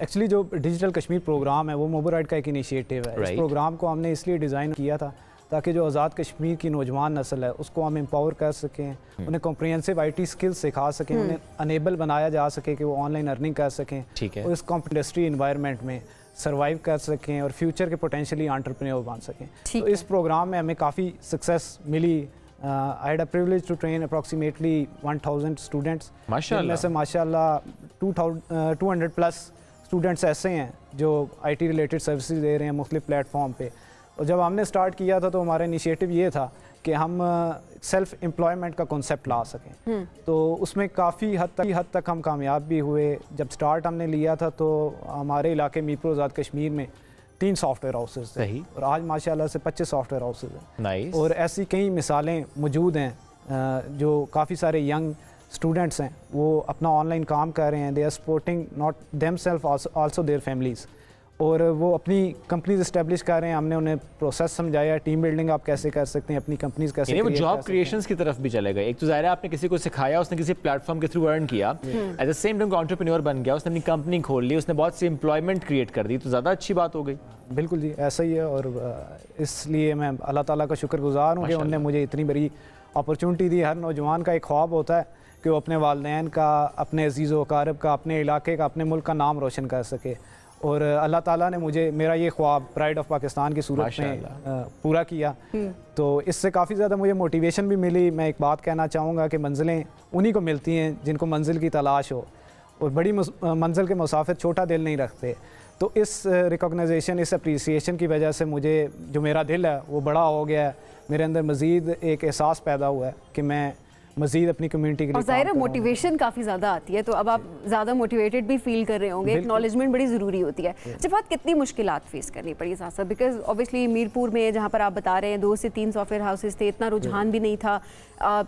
एक्चुअली जो डिजिटल कश्मीर प्रोग्राम है वो मोबोरॉइड का एक इनिशिएटिव है। इस प्रोग्राम को हमने इसलिए डिज़ाइन किया था ताकि जो आज़ाद कश्मीर की नौजवान नस्ल है उसको हम एम्पावर कर सकें, उन्हें कॉम्प्रिहेंसिव आईटी स्किल्स सिखा सकें, उन्हें अनेबल बनाया जा सके कि वो ऑनलाइन अर्निंग कर सकें, ठीक है, और इस इंडस्ट्री इन्वायरमेंट में सर्वाइव कर सकें और फ्यूचर के पोटेंशियली एंटरप्रेन्योर बन सकें। तो इस प्रोग्राम में हमें काफ़ी सक्सेस मिली। I had a privilege to train approximately 1000 students, जिनमें से माशाल्लाह 200 प्लस स्टूडेंट्स ऐसे हैं जो आईटी रिलेटेड सर्विसेज दे रहे हैं मुख्तलिफ प्लेटफॉर्म पे। और जब हमने स्टार्ट किया था तो हमारा इनिशिएटिव ये था कि हम सेल्फ एम्प्लॉयमेंट का कॉन्सेप्ट ला सकें। तो उसमें काफ़ी हद तक हम कामयाब भी हुए। जब स्टार्ट हमने लिया था तो हमारे इलाके मीरपुर आज़ाद कश्मीर में 3 सॉफ्टवेयर हाउसेज थे और आज माशाल्लाह से 25 सॉफ्टवेयर हाउसेज हैं। और ऐसी कई मिसालें मौजूद हैं जो काफ़ी सारे यंग स्टूडेंट्स हैं वो अपना ऑनलाइन काम कर रहे हैं। They are supporting not themselves also their families, और वो अपनी कंपनीज इस्टेब्लिश कर रहे हैं। हमने उन्हें प्रोसेस समझाया, टीम बिल्डिंग आप कैसे कर सकते हैं, अपनी कंपनीज कैसे, वो जॉब क्रिएशंस की तरफ भी चले गए। एक तो ज़ाहिर है आपने किसी को सिखाया, उसने किसी प्लेटफॉर्म के थ्रू अर्न किया, at the same time entrepreneur बन गया, उसने अपनी कंपनी खोल ली, उसने बहुत सी एम्प्लॉयमेंट क्रिएट कर दी, तो ज़्यादा अच्छी बात हो गई। बिल्कुल जी, ऐसा ही है। और इसलिए मैं अल्लाह ताला का शुक्रगुजार हूँ कि उन्होंने मुझे इतनी बड़ी अपॉर्चुनिटी दी। हर नौजवान का एक ख्वाब होता है कि वो अपने वालिदैन का, अपने अजीज़ व अकारब का, अपने इलाके का, अपने मुल्क का नाम रोशन कर सके। और अल्लाह ताला ने मुझे मेरा ये ख्वाब प्राइड ऑफ पाकिस्तान की सूरत में पूरा किया। तो इससे काफ़ी ज़्यादा मुझे मोटिवेशन भी मिली। मैं एक बात कहना चाहूँगा कि मंजिलें उन्हीं को मिलती हैं जिनको मंजिल की तलाश हो, और बड़ी मंजिल के मुसाफिर छोटा दिल नहीं रखते। तो इस रिकॉग्नाइजेशन, इस अप्रिसिएशन की वजह से मुझे जो मेरा दिल है वो बड़ा हो गया है। मेरे अंदर मज़ीद एक एहसास पैदा हुआ है कि मैं मज़ीद अपनी कम्युनिटी के लिए, और ज़ाहिर है मोटिवेशन काफ़ी ज़्यादा आती है, तो अब आप ज़्यादा मोटिवेटेड भी फील कर रहे होंगे। एक्नॉलेजमेंट बड़ी ज़रूरी होती है। जब बात कितनी मुश्किलात फेस करनी पड़ी साथ साथ, बिकॉज ऑब्वियसली मीरपुर में जहाँ पर आप बता रहे हैं 2 से 3 सॉफ्टवेयर हाउसेज थे, इतना रुझान भी नहीं था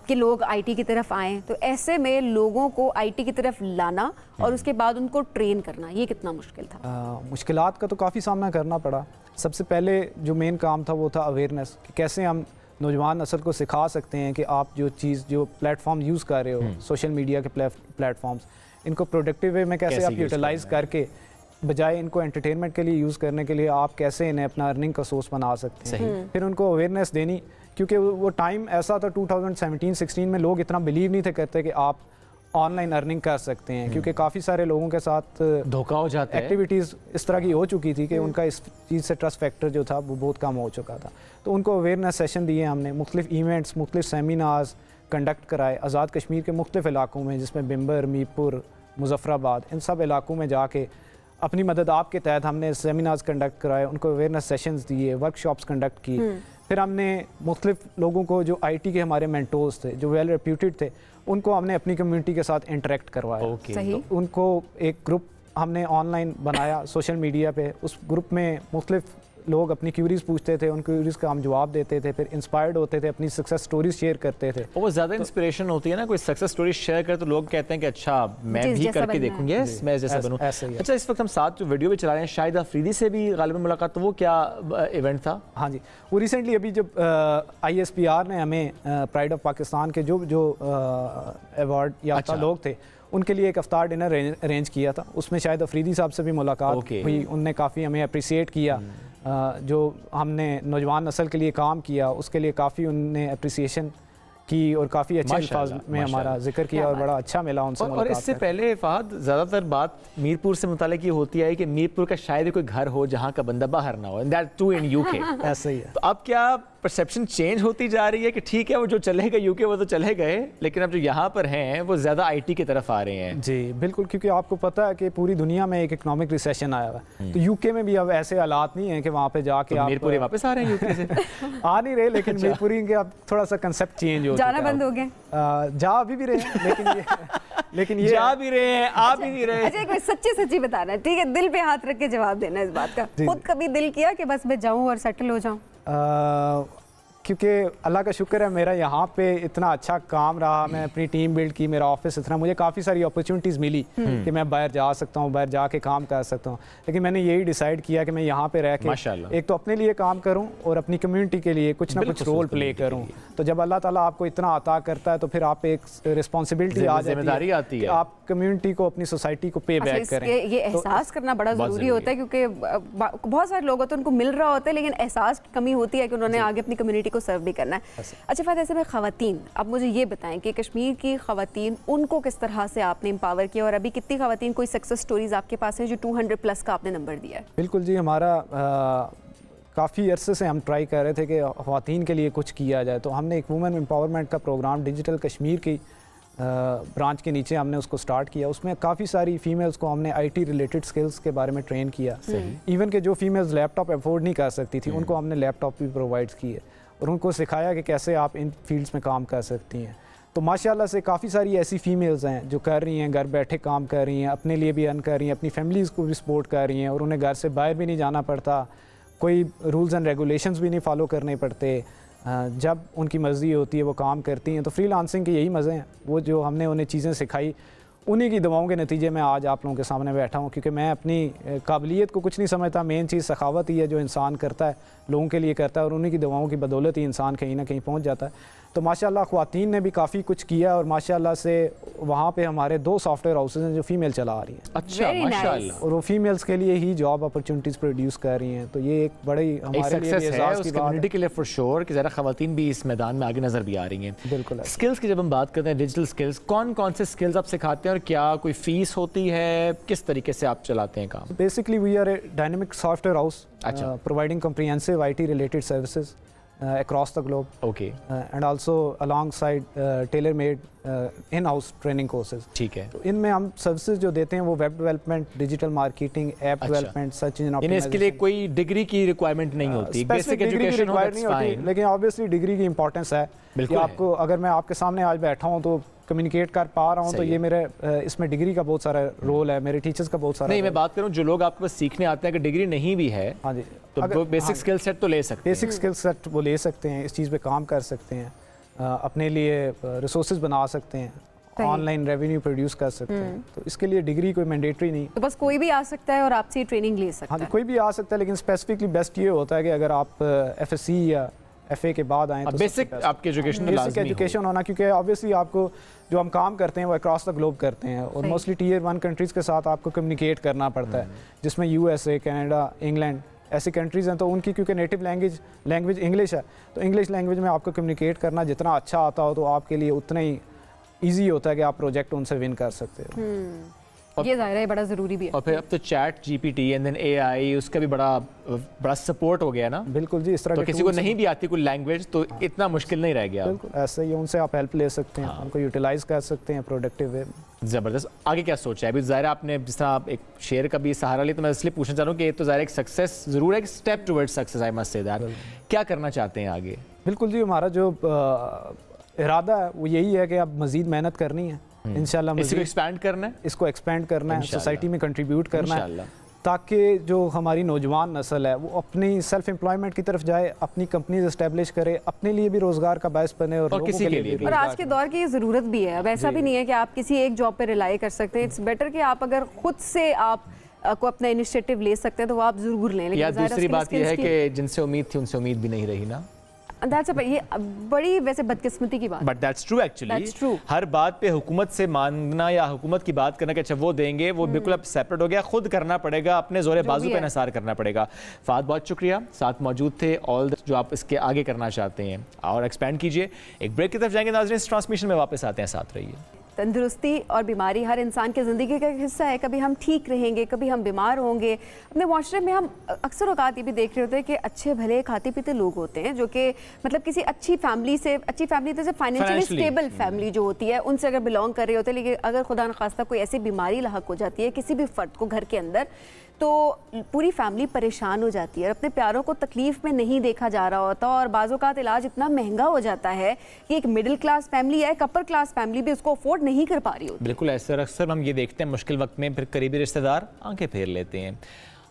कि लोग आईटी की तरफ आएँ। तो ऐसे में लोगों को आईटी की तरफ लाना और उसके बाद उनको ट्रेन करना, ये कितना मुश्किल था? मुश्किलात का तो काफ़ी सामना करना पड़ा। सबसे पहले जो मेन काम था वो था अवेयरनेस, कि कैसे हम नौजवान नस्ल को सिखा सकते हैं कि आप जो प्लेटफॉर्म यूज़ कर रहे हो, सोशल मीडिया के प्लेटफॉर्म्स, इनको प्रोडक्टिव वे में कैसे आप यूटिलाइज़ करके, बजाय इनको एंटरटेनमेंट के लिए यूज़ करने के लिए आप कैसे इन्हें अपना अर्निंग का सोर्स बना सकते हैं। फिर उनको अवेयरनेस देनी, क्योंकि वो टाइम ऐसा था 2017-16 में लोग इतना बिलीव नहीं थे करते कि आप ऑनलाइन अर्निंग कर सकते हैं, क्योंकि काफ़ी सारे लोगों के साथ धोखा हो जाता है। एक्टिविटीज़ इस तरह की हो चुकी थी कि उनका इस चीज़ से ट्रस्ट फैक्टर जो था वो बहुत कम हो चुका था। तो उनको अवेयरनेस सेशन दिए हमने, मुख्तलिफ इवेंट्स, मुख्तलिफ सेमिनार्स कंडक्ट कराए आज़ाद कश्मीर के मुख्तलिफ इलाकों में, जिसमें बिम्बर, मीरपुर, मुजफ्फराबाद, इन सब इलाकों में जाके अपनी मदद आपके तहत हमने सेमिनार्स कंडक्ट कराए, उनको अवेयरनेस सेशंस दिए, वर्कशॉप्स कंडक्ट की। फिर हमने मुख्तलिफ लोगों को जो आईटी के हमारे मेंटोर्स थे, जो वेल रेप्यूटेड थे, उनको हमने अपनी कम्युनिटी के साथ इंटरेक्ट करवाया। तो उनको एक ग्रुप हमने ऑनलाइन बनाया सोशल मीडिया पे। उस ग्रुप में मुख्तलिफ लोग अपनी क्यूरीज पूछते थे, उन क्यूरीज का हम जवाब देते थे, फिर इंस्पायर्ड होते थे, अपनी सक्सेस स्टोरीज शेयर करते थे। वो ज़्यादा इंस्पिरेशन होती है ना, कोई सक्सेस स्टोरी शेयर करे तो लोग कहते हैं कि अच्छा मैं भी करके देखूँ, यस मैं जैसा बनूँ। अच्छा, इस वक्त हम साथ जो वीडियो भी चला रहे हैं, शाहिद अफरीदी से भी गालिबन मुलाकात, तो वो क्या इवेंट था? हाँ जी, वो रिसेंटली अभी जब ISPR ने हमें प्राइड ऑफ पाकिस्तान के जो अवार्ड याफ्ता लोग थे उनके लिए एक अफ्तार डिनर अरेंज किया था। उसमें शायद अफरीदी साहब से भी मुलाकात हुई, उनने काफ़ी हमें अप्रिशिएट किया। जो हमने नौजवान नस्ल के लिए काम किया उसके लिए काफ़ी उनने अप्रिसिएशन की और काफ़ी अच्छे अल्फाज में हमारा जिक्र किया और बड़ा अच्छा मिला उनसे मुलाकात। और इससे पहले फहद, ज़्यादातर बात मीरपुर से मुतालिक ये होती है कि मीरपुर का शायद कोई घर हो जहाँ का बंदा बाहर ना हो, and that too in UK। ऐसा ही है। तो अब क्या परसेप्शन चेंज होती जा रही है कि ठीक है वो जो चले गए UK वो तो चले गए, लेकिन अब जो यहाँ पर हैं वो ज़्यादा IT की तरफ आ रहे हैं? जी बिल्कुल, क्योंकि आपको पता है कि पूरी दुनिया में एक इकोनॉमिक रिसेशन आया हुआ है, तो UK में भी अब ऐसे हालात नहीं है कि वहाँ पे जाके आप मीरपुरी वापस आ रहे हैं UK से? आ नहीं रहे, लेकिन मीरपुरी के अब थोड़ा सा कंसेप्ट चेंज हो जाना बंद हो गए। जा अभी भी रहे हैं, लेकिन ये जा भी रहे हैं, आ भी नहीं रहे। अच्छा, एक सच्ची बताना है, ठीक है, दिल पे हाथ रख के जवाब देना इस बात का। खुद कभी दिल किया कि बस मैं जाऊं और सेटल हो जाऊं? क्योंकि अल्लाह का शुक्र है मेरा यहाँ पे इतना अच्छा काम रहा, मैं अपनी टीम बिल्ड की, मेरा ऑफिस इतना, मुझे काफ़ी सारी अपॉर्चुनिटीज़ मिली कि मैं बाहर जा सकता हूँ, बाहर जाके काम कर सकता हूँ। लेकिन मैंने यही डिसाइड किया कि मैं यहाँ पे रह के एक तो अपने लिए काम करूँ और अपनी कम्युनिटी के लिए कुछ ना कुछ रोल प्ले करूँ। तो जब अल्लाह ताला आपको इतना अता करता है तो फिर आप एक रिस्पॉन्सिबिलिटी आ जाती है कि आप कम्युनिटी को, अपनी सोसाइटी को पे बैक करें। ये एहसास करना बड़ा ज़रूरी होता है, क्योंकि बहुत सारे लोग होते हैं उनको मिल रहा होता है लेकिन एहसास की कमी होती है कि उन्होंने आगे अपनी कम्युनिटी को सर्व भी करना है। अच्छा फहद, ऐसे में ख़वातीन, अब मुझे ये बताएं कि कश्मीर की ख़वातीन, उनको किस तरह से आपने एम्पावर किया और अभी कितनी ख़वातीन, कोई सक्सेस स्टोरीज आपके पास है जो 200+ का आपने नंबर दिया है? बिल्कुल जी, हमारा काफ़ी अरसे से हम ट्राई कर रहे थे कि ख़वातीन के लिए कुछ किया जाए, तो हमने एक वुमेन एम्पावरमेंट का प्रोग्राम डिजिटल कश्मीर की ब्रांच के नीचे हमने उसको स्टार्ट किया। उसमें काफ़ी सारी फीमेल्स को हमने IT रिलेटेड स्किल्स के बारे में ट्रेन किया। इवन के जो फीमेल्स लैपटॉप अफोर्ड नहीं कर सकती थी उनको हमने लैपटॉप भी प्रोवाइड किए और उनको सिखाया कि कैसे आप इन फील्ड्स में काम कर सकती हैं। तो माशाल्लाह से काफ़ी सारी ऐसी फ़ीमेल्स हैं जो कर रही हैं, घर बैठे काम कर रही हैं, अपने लिए भी अर्न कर रही हैं, अपनी फैमिलीज़ को भी सपोर्ट कर रही हैं और उन्हें घर से बाहर भी नहीं जाना पड़ता, कोई रूल्स एंड रेगुलेशंस भी नहीं फॉलो करने पड़ते। जब उनकी मर्ज़ी होती है वो काम करती हैं। तो फ्रीलांसिंग के यही मज़े हैं, वो जो हमने उन्हें चीज़ें सिखाई उन्हीं की दवाओं के नतीजे में आज आप लोगों के सामने बैठा हूँ, क्योंकि मैं अपनी काबिलियत को कुछ नहीं समझता, मेन चीज़ सखावत ही है जो इंसान करता है, लोगों के लिए करता है और उन्हीं की दवाओं की बदौलत ही इंसान कहीं ना कहीं पहुँच जाता है। तो माशाल्लाह ख़वातीन ने भी काफ़ी कुछ किया और माशाल्लाह से वहाँ पे हमारे 2 सॉफ्टवेयर हाउसेज हैं जो फीमेल चला रही हैं। अच्छा, माशाल्लाह। और वो फीमेल्स के लिए ही जॉब अपॉर्चुनिटीज़ प्रोड्यूस कर रही हैं। तो ये एक बड़ी हमारे लिए एहसास की बात है के लिए फॉर श्योर कि ज़रा ख़वातीन भी इस मैदान में आगे नज़र भी आ रही हैं। बिल्कुल। स्किल्स की जब हम बात करते हैं, डिजिटल स्किल्स, कौन कौन से स्किल्स आप सिखाते हैं और क्या कोई फ़ीस होती है, किस तरीके से आप चलाते हैं काम? Basically we are a dynamic software house providing comprehensive IT related services across the globe. Okay. And also alongside tailor-made in-house training courses. ठीक है। तो इनमें हम सर्विसेज जो देते हैं वो web development, digital marketing, app development, search engine optimisation. इसके लिए कोई डिग्री की रिक्वायरमेंट नहीं होती, बेसिक एजुकेशन हो दैट्स फाइन। लेकिन ऑब्वियसली डिग्री की इंपॉर्टेंस है कि आपको, अगर मैं आपके सामने आज बैठा हूँ तो कम्युनिकेट कर पा रहा हूँ, तो ये मेरे इसमें डिग्री का बहुत सारा रोल है, मेरे टीचर्स का बहुत सारा। नहीं, मैं बात करूँ जो लोग आपके पास सीखने आते हैं, अगर डिग्री नहीं भी है, हाँ जी, तो बेसिक स्किल सेट तो ले सकते हैं। बेसिक स्किल सेट वो ले सकते हैं, इस चीज़ पे काम कर सकते हैं, अपने लिए रिसोर्सेज बना सकते हैं, ऑनलाइन रेवेन्यू प्रोड्यूस कर सकते हैं। तो इसके लिए डिग्री कोई मैंडेटरी नहीं, तो बस कोई भी आ सकता है और आपसे ट्रेनिंग ले सकता है। हाँ, कोई भी आ सकता है, लेकिन स्पेसिफिकली बेस्ट ये होता है कि अगर आप FSC या FA के बाद आए तो बेसिक आपके एजुकेशन होना, क्योंकि ऑब्वियसली आपको जो हम काम करते हैं वो अक्रॉस द ग्लोब करते हैं और मोस्टली Tier 1 कंट्रीज़ के साथ आपको कम्युनिकेट करना पड़ता है, जिसमें USA, कनाडा, इंग्लैंड ऐसी कंट्रीज़ हैं। तो उनकी क्योंकि नेटिव लैंग्वेज इंग्लिश है, तो इंग्लिश लैंग्वेज में आपको कम्युनिकेट करना जितना अच्छा आता हो तो आपके लिए उतना ही ईजी होता है कि आप प्रोजेक्ट उनसे विन कर सकते हो। ये ज़ाहिर है बड़ा ज़रूरी भी है। और फिर अब तो chat GPT and then AI, उसका भी बड़ा सपोर्ट हो गया ना। बिल्कुल जी, इस तरह तो किसी को नहीं भी आती कोई लैंग्वेज तो इतना मुश्किल नहीं रह गया। बिल्कुल ऐसे ही उनसे आप हेल्प ले सकते हैं, उनको यूटिलाइज कर सकते हैं प्रोडक्टिव वे। ज़बरदस्त। आगे क्या सोचा है अभी? ज़ाहिर आपने जिस तरह आप एक शेयर का भी सहारा लिया, तो मैं इसलिए पूछना चाह रहा हूँ कि तो ज़ाहिर एक सक्सेस ज़रूर है, एक step towards success, I must say that. क्या करना चाहते हैं आगे? बिल्कुल जी, हमारा जो इरादा है वो यही है कि अब मज़ीद मेहनत करनी है, इंशाल्लाह इसको एक्सपैंड करना है, इसको एक्सपेंड करना है, सोसाइटी में कंट्रीब्यूट करना है। ताकि जो हमारी नौजवान नस्ल है वो अपनी सेल्फ एम्प्लॉयमेंट की तरफ जाए, अपनी कंपनीज एस्टेब्लिश करे, अपने लिए भी रोज़गार का बायस बने और लोगों किसी के लिए भी। और आज के दौर की ये ज़रूरत भी है। अब ऐसा भी नहीं है कि आप किसी एक जॉब पे रिलाई कर सकते हैं। इट्स बेटर कि आप अगर खुद से आप को अपना इनिशिएटिव ले सकते हैं तो वो आप ज़रूर लें। या दूसरी बात यह है कि जिनसे उम्मीद थी उनसे उम्मीद भी नहीं रही ना। ये बड़ी वैसे बदकिस्मती की बात, बट दैट्स ट्रू एक्चुअली। हर बात पे हुकूमत से मांगना या हुकूमत की बात करना कि अच्छा वो देंगे, वो बिल्कुल अब सेपरेट हो गया, खुद करना पड़ेगा, अपने जोरे बाजू पे निसार करना पड़ेगा। फाद बहुत शुक्रिया, साथ मौजूद थे। ऑल जो आप इसके आगे करना चाहते हैं और एक्सपेंड कीजिए। एक ब्रेक की तरफ जाएंगे नाज़रीन, इस ट्रांसमिशन में वापस आते हैं, साथ रहिए। तंदुरुस्ती और बीमारी हर इंसान की ज़िंदगी का एक हिस्सा है। कभी हम ठीक रहेंगे, कभी हम बीमार होंगे। अपने माशरे में हम अक्सर औकात ये भी देख रहे होते हैं कि अच्छे भले खाते पीते लोग होते हैं जो कि मतलब किसी अच्छी फैमिली जैसे फाइनेंशियली स्टेबल फैमिली जो होती है उनसे अगर बिलोंग कर रहे होते हैं, लेकिन अगर खुदा न खास्ता कोई ऐसी बीमारी लाहक हो जाती है किसी भी फर्द को घर के अंदर, तो पूरी फैमिली परेशान हो जाती है। अपने प्यारों को तकलीफ में नहीं देखा जा रहा होता और बाज़-औक़ात इलाज इतना महंगा हो जाता है कि एक मिडिल क्लास फैमिली या एक अपर क्लास फैमिली भी उसको अफोर्ड नहीं कर पा रही होती। बिल्कुल ऐसा अक्सर हम ये देखते हैं मुश्किल वक्त में फिर करीबी रिश्तेदार आंखें फेर लेते हैं,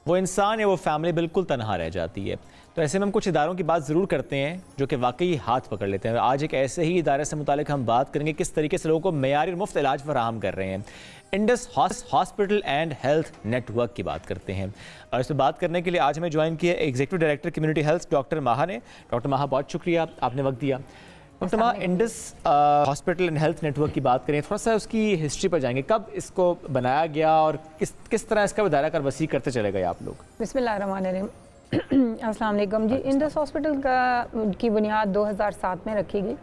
वो इंसान या वो फैमिली बिल्कुल तनहा रह जाती है। तो ऐसे में हम कुछ इदारों की बात ज़रूर करते हैं जो कि वाकई हाथ पकड़ लेते हैं। आज एक ऐसे ही इदारे से मुतालिक हम बात करेंगे किस तरीके से लोगों को मेयारी और मुफ्त इलाज फराहम कर रहे हैं। Indus hospital and health network की बात करते हैं और इस पर बात करने के लिए आज हमें ज्वाइन किया executive director community health doctor माहा ने। डॉक्टर माहा बहुत शुक्रिया, आपने वक्त दिया। डॉक्टर माहा, Indus hospital and health network की बात करें, थोड़ा सा उसकी हिस्ट्री पर जाएंगे, कब इसको बनाया गया और किस तरह इसका दायरा कर वसी करते चले गए आप लोग? बिस्मिल्लाहिर्रहमानिर्रहीम, अस्सलाम वालेकुम जी। इंडस हॉस्पिटल की बुनियाद 2007 में रखी गई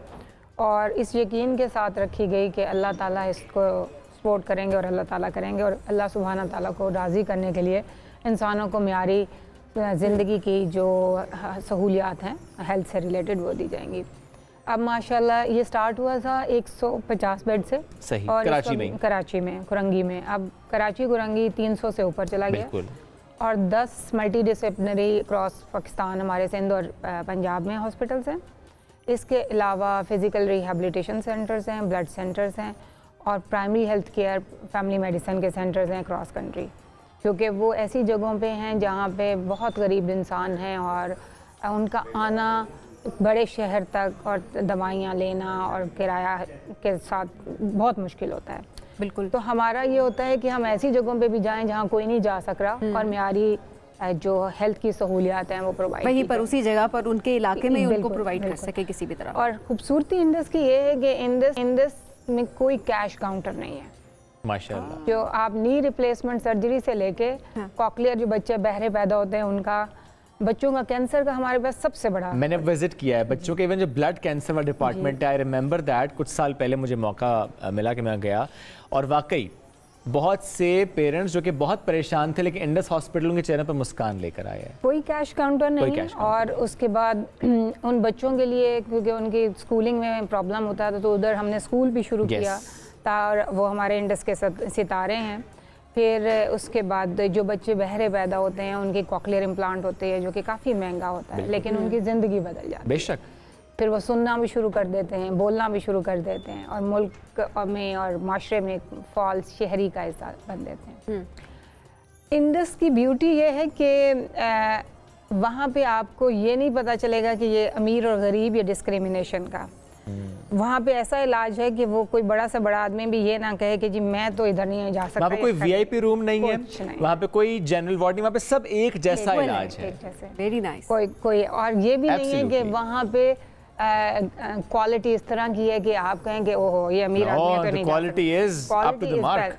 और इस यकीन के साथ रखी गई कि अल्लाह ताला इसको सपोर्ट करेंगे और अल्लाह ताला करेंगे और अल्लाह सुब्हाना ताला को राज़ी करने के लिए इंसानों को मियारी ज़िंदगी की जो सहूलियात हैं हेल्थ से रिलेटेड वो दी जाएंगी। अब माशाल्लाह ये स्टार्ट हुआ था 150 बेड से, सही, और कराची में कुरंगी में। अब कराची कुरंगी 300 से ऊपर चला गया और 10 मल्टी डिसिप्लिनरी क्रॉस पाकिस्तान हमारे सिंध और पंजाब में हॉस्पिटल्स हैं। इसके अलावा फ़िज़िकल रिहेबिलिटेशन सेंटर्स हैं, ब्लड सेंटर्स हैं और primary health care family medicine के सेंटर्स हैं क्रॉस कंट्री, क्योंकि वो ऐसी जगहों पे हैं जहाँ पे बहुत गरीब इंसान हैं और उनका आना बड़े शहर तक और दवाइयाँ लेना और किराया के साथ बहुत मुश्किल होता है। बिल्कुल। तो हमारा ये होता है कि हम ऐसी जगहों पे भी जाएं जहाँ कोई नहीं जा सक रहा और मियारी जो हेल्थ की सहूलियात हैं वो प्रोवाइड वहीं पर उसी जगह पर उनके इलाके में उनको प्रोवाइड कर सके किसी भी तरह। और खूबसूरती इंडस की ये है कि इंडस में कोई कैश काउंटर नहीं है माशाल्लाह। जो आप नी रिप्लेसमेंट सर्जरी से लेके कॉकलियर जो बच्चे बहरे पैदा होते हैं उनका, बच्चों का कैंसर का हमारे पास सबसे बड़ा, मैंने विजिट किया है बच्चों के, इवन जो ब्लड कैंसर वाला डिपार्टमेंट है, आई रिमेंबर दैट। कुछ साल पहले मुझे मौका मिला कि मैं गया और वाकई बहुत से पेरेंट्स जो कि बहुत परेशान थे लेकिन इंडस हॉस्पिटल के चेहरे पर मुस्कान लेकर आए हैं। कोई कैश काउंटर नहीं। और उसके बाद उन बच्चों के लिए क्योंकि उनकी स्कूलिंग में प्रॉब्लम होता है तो उधर हमने स्कूल भी शुरू किया और वो हमारे इंडस के सितारे हैं। फिर उसके बाद जो बच्चे बहरे पैदा होते हैं उनकी कॉकलियर इम्प्लांट होते हैं जो कि काफ़ी महंगा होता है लेकिन उनकी ज़िंदगी बदल जाती है। बेशक। फिर वो सुनना भी शुरू कर देते हैं, बोलना भी शुरू कर देते हैं और मुल्क में और माशरे में फॉल्स शहरी का हिस्सा बन देते हैं। इंडस की ब्यूटी ये है कि वहाँ पे आपको ये नहीं पता चलेगा कि ये अमीर और गरीब या डिस्क्रिमिनेशन का। वहाँ पे ऐसा इलाज है कि वो कोई बड़ा से बड़ा आदमी भी ये ना कहे कि जी मैं तो इधर नहीं जा सकता। वहाँ पे कोई वीआईपी रूम नहीं है, वहाँ पे कोई जनरल वार्ड नहीं, वहाँ पे सब एक जैसा इलाज है। Very nice. कोई और ये भी नहीं है कि वहाँ पे क्वालिटी इस तरह की है कि आप कहें कि ओहो ये अमीर आदमी तो नहीं, quality is up to the mark.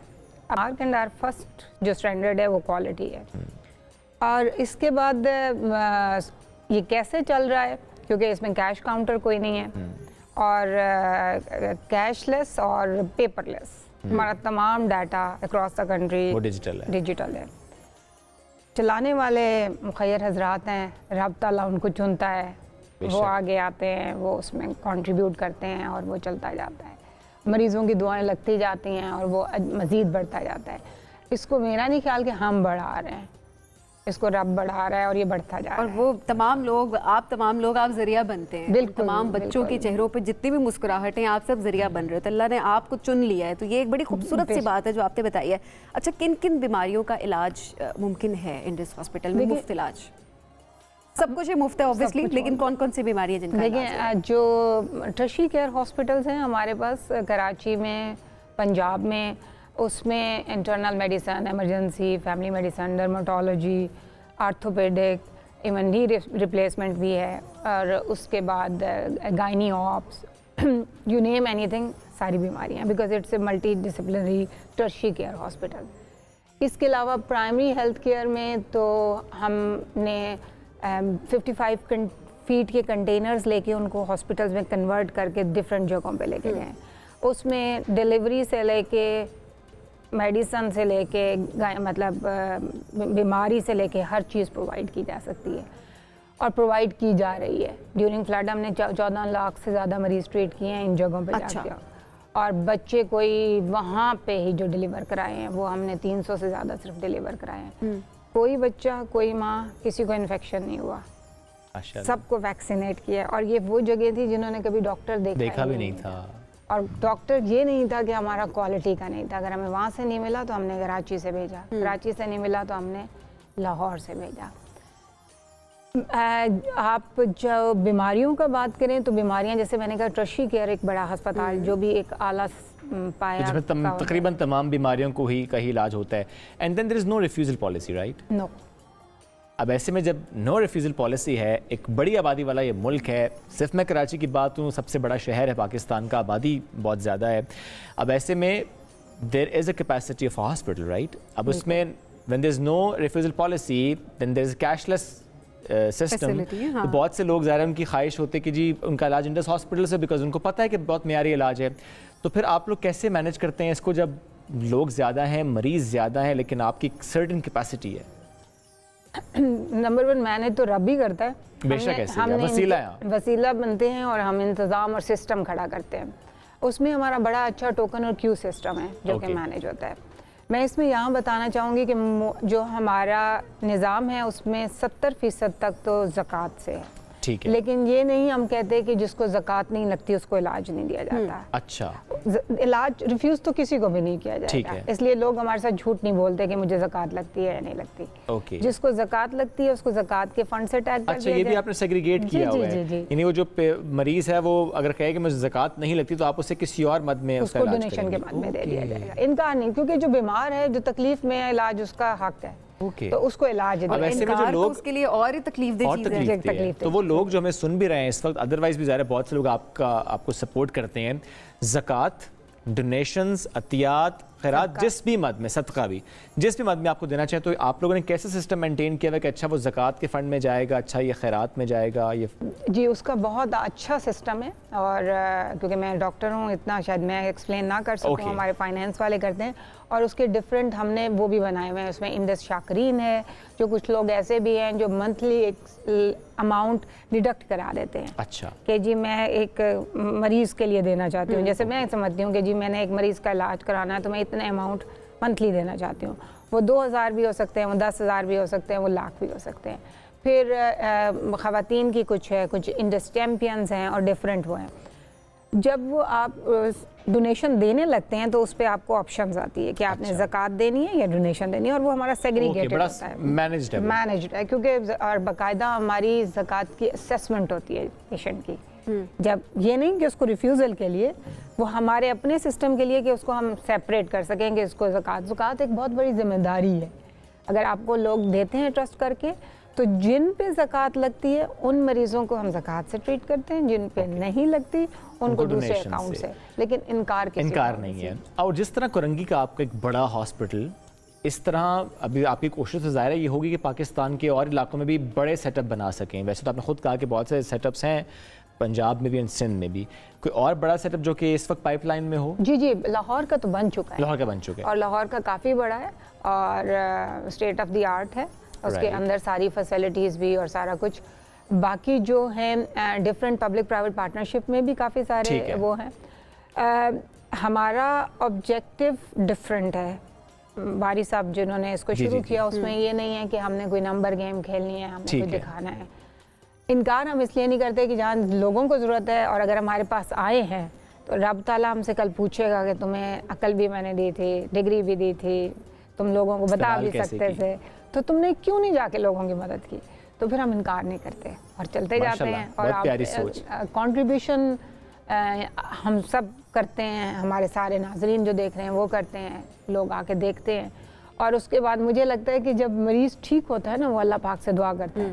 Mark and our first जो स्टैंडर्ड है वो क्वालिटी है। और इसके बाद ये कैसे चल रहा है क्योंकि इसमें कैश काउंटर कोई नहीं है और कैशलेस और पेपरलेस। हमारा तमाम डाटा अक्रॉस द कंट्री वो डिजिटल है। चलाने वाले मुखैर हजरात हैं, रब ताला उनको चुनता है, वो आगे आते हैं, वो उसमें कंट्रीब्यूट करते हैं और वो चलता जाता है। मरीज़ों की दुआएं लगती जाती हैं और वो मज़ीद बढ़ता जाता है। इसको मेरा नहीं ख्याल कि हम बढ़ा रहे हैं, इसको रब बढ़ा रहा है और ये बढ़ता जा रहा है। और वो तमाम लोग आप जरिया बनते हैं। बिल्कुल, तमाम बच्चों के चेहरों पे जितनी भी मुस्कुराहटें, आप सब जरिया बन रहे हो, तो अल्लाह ने आपको चुन लिया है। तो ये एक बड़ी खूबसूरत सी बात है जो आपने बताई है। अच्छा, किन किन बीमारियों का इलाज मुमकिन है इंडिस हॉस्पिटल में? मुफ्त इलाज सब कुछ है, मुफ्त है ऑब्वियसली, लेकिन कौन कौन सी बीमारी है जिनका? देखिए, जो टर्शियरी केयर हॉस्पिटल्स हैं हमारे पास कराची में, पंजाब में, उसमें internal medicine, emergency, family medicine, dermatology, orthopaedic, even knee replacement भी है, और उसके बाद gynae ops, you name anything, सारी बीमारियां, because it's a multi disciplinary tertiary care hospital. इसके अलावा प्राइमरी हेल्थ केयर में तो हमने 55 फीट के कंटेनर्स लेके उनको हॉस्पिटल्स में कन्वर्ट करके डिफरेंट जगहों पे लेके गए। उसमें डिलीवरी से लेके, मेडिसन से लेके, मतलब बीमारी से लेके हर चीज़ प्रोवाइड की जा सकती है और प्रोवाइड की जा रही है। ड्यूरिंग फ्लड हमने 14 लाख से ज़्यादा मरीज ट्रीट किए हैं इन जगहों पे जाके, और बच्चे कोई वहाँ पे ही जो डिलीवर कराए हैं वो हमने 300 से ज़्यादा सिर्फ डिलीवर कराए हैं। कोई बच्चा, कोई माँ, किसी को इन्फेक्शन नहीं हुआ, सबको वैक्सीनेट किया। और ये वो जगह थी जिन्होंने कभी डॉक्टर देखा भी नहीं था, और डॉक्टर ये नहीं था कि हमारा क्वालिटी का नहीं था। अगर हमें वहाँ से नहीं मिला तो हमने कराची से भेजा, कराची से नहीं मिला तो हमने लाहौर से भेजा। आप जो बीमारियों का बात करें तो बीमारियां, जैसे मैंने कहा, टर्शियरी केयर एक बड़ा अस्पताल जो भी एक आला पाया, जिसमें तकरीबन तमाम बीमारियों को ही का ही इलाज होता है। And then there is no refusal policy, right? No. अब ऐसे में जब नो रिफ्यूजल पॉलिसी है, एक बड़ी आबादी वाला ये मुल्क है, सिर्फ मैं कराची की बात हूँ, सबसे बड़ा शहर है पाकिस्तान का, आबादी बहुत ज़्यादा है। अब ऐसे में there is a capacity of hospital, right? अब उसमें when there is no refusal policy then there is cashless system. तो बहुत से लोग ज़ाहिर उनकी ख्वाहिश होती है कि जी उनका इलाज इंडस हॉस्पिटल से, बिकॉज उनको पता है कि बहुत मेयारी इलाज है। तो फिर आप लोग कैसे मैनेज करते हैं इसको जब लोग ज़्यादा हैं, मरीज़ ज़्यादा हैं, लेकिन आपकी एक सर्टेन कैपेसिटी है? नंबर 1 मैनेज तो रब ही करता है, बेशक ऐसे ही, वसीला बनते हैं और हम इंतज़ाम और सिस्टम खड़ा करते हैं। उसमें हमारा बड़ा अच्छा टोकन और क्यू सिस्टम है जो कि मैनेज होता है। मैं इसमें यहाँ बताना चाहूँगी कि जो हमारा निज़ाम है उसमें 70% तक तो ज़कात से है, ठीक है, लेकिन ये नहीं हम कहते कि जिसको ज़कात नहीं लगती उसको इलाज नहीं दिया जाता। अच्छा, इलाज रिफ्यूज़ तो किसी को भी नहीं किया जाएगा, इसलिए लोग हमारे साथ झूठ नहीं बोलते कि मुझे ज़कात लगती है या नहीं लगती। okay. जिसको ज़कात लगती है उसको ज़कात के फंड से टैग कर दिया। अच्छा, ये भी आपने सेग्रीगेट किया हुआ है, यानी वो जो मरीज है वो अगर कहे कि मुझे ज़कात नहीं लगती तो आप उसे किसी और मद में उसको डोनेशन के मद में दे दिया जाएगा। इनकार नहीं, क्योंकि जो बीमार है, जो तकलीफ में है, इलाज उसका हक है, तो उसको इलाज अब ऐसे में जो लोग उसके लिए और ही तकलीफ दे चीज़ है। तो वो लोग जो हमें सुन भी रहे हैं इस वक्त, अदरवाइज भी ज़ाहिर बहुत से लोग आपको सपोर्ट करते हैं, ज़कात, डोनेशंस, अतियात, खैरात, जिस भी मद में, सदका भी, जिस भी मद में आपको देना चाहिए, तो आप लोगों ने कैसे सिस्टम मेंटेन किया हुआ कि अच्छा वो ज़कात के फंड में जाएगा, अच्छा ये खैरात में जाएगा? ये जी, उसका बहुत अच्छा सिस्टम है, और क्योंकि मैं डॉक्टर हूँ, इतना शायद मैं एक्सप्लेन ना कर सकूँ, हमारे फाइनेंस वाले करते हैं, और उसके डिफरेंट हमने वो भी बनाए हुए हैं। उसमें इंडस शाकरीन है, जो कुछ लोग ऐसे भी हैं जो मंथली एक अमाउंट डिडक्ट करा देते हैं। अच्छा, कि जी मैं एक मरीज़ के लिए देना चाहती हूँ, जैसे मैं समझती हूँ कि जी मैंने एक मरीज़ का इलाज कराना है तो मैं इतने अमाउंट मंथली देना चाहती हूँ। वो 2000 भी हो सकते हैं, वो 10,000 भी हो सकते हैं, वो लाख भी हो सकते हैं। फिर ख़वातीन की कुछ है, कुछ इंडस चैम्पियंस हैं और डिफरेंट वो हैं। जब वो आप डोनेशन देने लगते हैं तो उस पर आपको ऑप्शंस आती है कि आपने ज़कात देनी है या डोनेशन देनी है, और वो हमारा सेग्रीगेटेड होता है, मैनेज्ड है, क्योंकि और बाकायदा हमारी ज़कात की असेसमेंट होती है पेशेंट की। जब ये नहीं कि उसको रिफ्यूज़ल के लिए, वो हमारे अपने सिस्टम के लिए कि उसको हम सेपरेट कर सकें कि इसको ज़कात एक बहुत बड़ी जिम्मेदारी है। अगर आपको लोग देते हैं ट्रस्ट करके, तो जिन पे ज़कात लगती है उन मरीज़ों को हम ज़कात से ट्रीट करते हैं, जिन पे नहीं लगती उनको दूसरे अकाउंट से, लेकिन इनकार नहीं है। और जिस तरह कुरंगी का आपका एक बड़ा हॉस्पिटल, इस तरह अभी आपकी कोशिश तो ज़ाहिर ये होगी कि पाकिस्तान के और इलाकों में भी बड़े सेटअप बना सकें। वैसे तो आपने खुद कहा कि बहुत से सेटअप्स हैं पंजाब में भी और सिंध में भी, कोई और बड़ा सेटअप जो कि इस वक्त पाइपलाइन में हो? जी, लाहौर का तो बन चुका है, लाहौर का बन चुका है, और लाहौर का काफ़ी बड़ा है और स्टेट ऑफ द आर्ट है, उसके अंदर सारी फैसिलिटीज़ भी और सारा कुछ। बाकी जो हैं डिफरेंट पब्लिक प्राइवेट पार्टनरशिप में भी काफ़ी सारे वो हैं। हमारा ऑब्जेक्टिव डिफरेंट है बारी साहब जिन्होंने इसको शुरू किया, उसमें ये नहीं है कि हमने कोई नंबर गेम खेलनी है, हमने कोई दिखाना है। इनकार हम इसलिए नहीं करते कि जहाँ लोगों को ज़रूरत है और अगर हमारे पास आए हैं तो रब ताला हमसे कल पूछेगा कि तुम्हें अकल भी मैंने दी थी, डिग्री भी दी थी, तुम लोगों को बता भी सकते थे, तो तुमने क्यों नहीं जाके लोगों की मदद की? तो फिर हम इनकार नहीं करते और चलते जाते हैं। और आप कंट्रीब्यूशन हम सब करते हैं, हमारे सारे नाजरीन जो देख रहे हैं वो करते हैं, लोग आके देखते हैं। और उसके बाद मुझे लगता है कि जब मरीज़ ठीक होता है ना, वो अल्लाह पाक से दुआ करता है,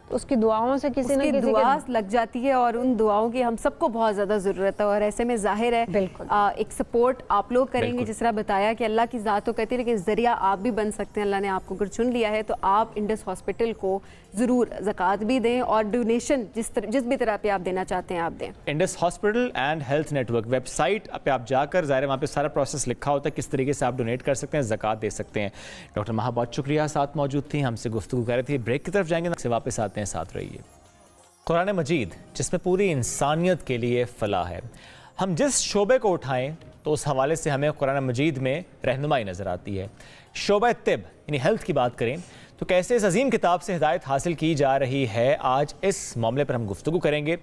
तो उसकी दुआओं से किसी न किसी दुआ लग जाती है और उन दुआओं की हम सबको बहुत ज़्यादा ज़रूरत है। और ऐसे में जाहिर है बिल्कुल एक सपोर्ट आप लोग करेंगे, जिस तरह बताया कि अल्लाह की ज़ात तो कहती है, लेकिन ज़रिया आप भी बन सकते हैं। अल्लाह ने आपको अगर चुन लिया है तो आप इंडस हॉस्पिटल को ज़रूर ज़कात भी दें और डोनेशन जिस भी तरह पे आप देना चाहते हैं आप दें। Indus hospital and health network website पे आप जाकर ज़ाहिर वहाँ पे सारा प्रोसेस लिखा होता है, किस तरीके से आप डोनेट कर सकते हैं, ज़कात दे सकते हैं। डॉक्टर महा बहुत शुक्रिया, साथ मौजूद थी, हमसे गुफ्तगू कर रही थी। ब्रेक की तरफ जाएंगे, से वापस आते हैं, साथ रहिए। कुरान मजीद जिसमें पूरी इंसानियत के लिए फलाह है, हम जिस शोबे को उठाएं तो उस हवाले से हमें कुरान मजीद में रहनुमाई नज़र आती है। शोबा तिब यानी हेल्थ की बात करें तो कैसे इस अजीम किताब से हिदायत हासिल की जा रही है, आज इस मामले पर हम गुफ्तगू करेंगे।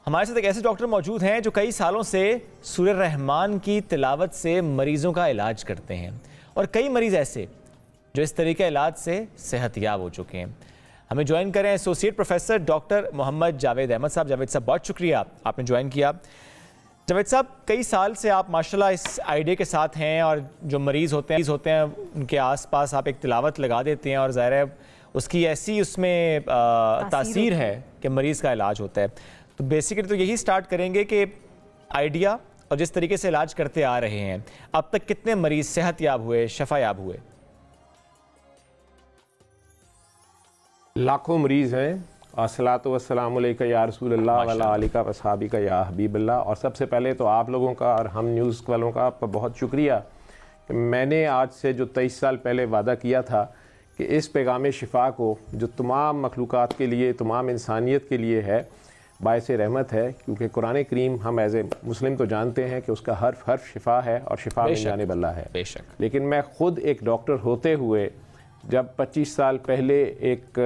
हमारे साथ एक ऐसे डॉक्टर मौजूद हैं जो कई सालों से सूरह रहमान की तिलावत से मरीज़ों का इलाज करते हैं, और कई मरीज़ ऐसे जो इस तरीके इलाज से सेहतयाब हो चुके हैं। हमें ज्वाइन करें associate professor doctor Mohammad Javed Ahmad साहब। जावेद साहब बहुत शुक्रिया आपने ज्वाइन किया। जावेद साहब, कई साल से आप माशाल्लाह इस आइडिया के साथ हैं, और जो मरीज़ होते हैं उनके आसपास आप एक तिलावत लगा देते हैं और ज़ाहिर है उसकी ऐसी उसमें तासीर है कि मरीज़ का इलाज होता है। तो बेसिकली तो यही स्टार्ट करेंगे कि आइडिया और जिस तरीके से इलाज करते आ रहे हैं, अब तक कितने मरीज़ सेहतयाब हुए, शफायाब हुए? लाखों मरीज़ हैं। अस्सलातु वस्सलामु अलैका या रसूलल्लाह व अला आलिका व अस्हाबिका या हबीबल्लाह। और सबसे पहले तो आप लोगों का और हम न्यूज़ वालों का आपका बहुत शुक्रिया कि मैंने आज से जो 23 साल पहले वादा किया था कि इस पैगाम शिफा को जो तमाम मखलूक़ात के लिए, तमाम इंसानियत के लिए है, बायस रहमत है, क्योंकि कुरान करीम हम एज ए मुस्लिम तो जानते हैं कि उसका हर्फ हर्फ शिफा है और शिफा मिल जाने वाला है। बेशक। लेकिन मैं ख़ुद एक डॉक्टर होते हुए जब 25 साल पहले एक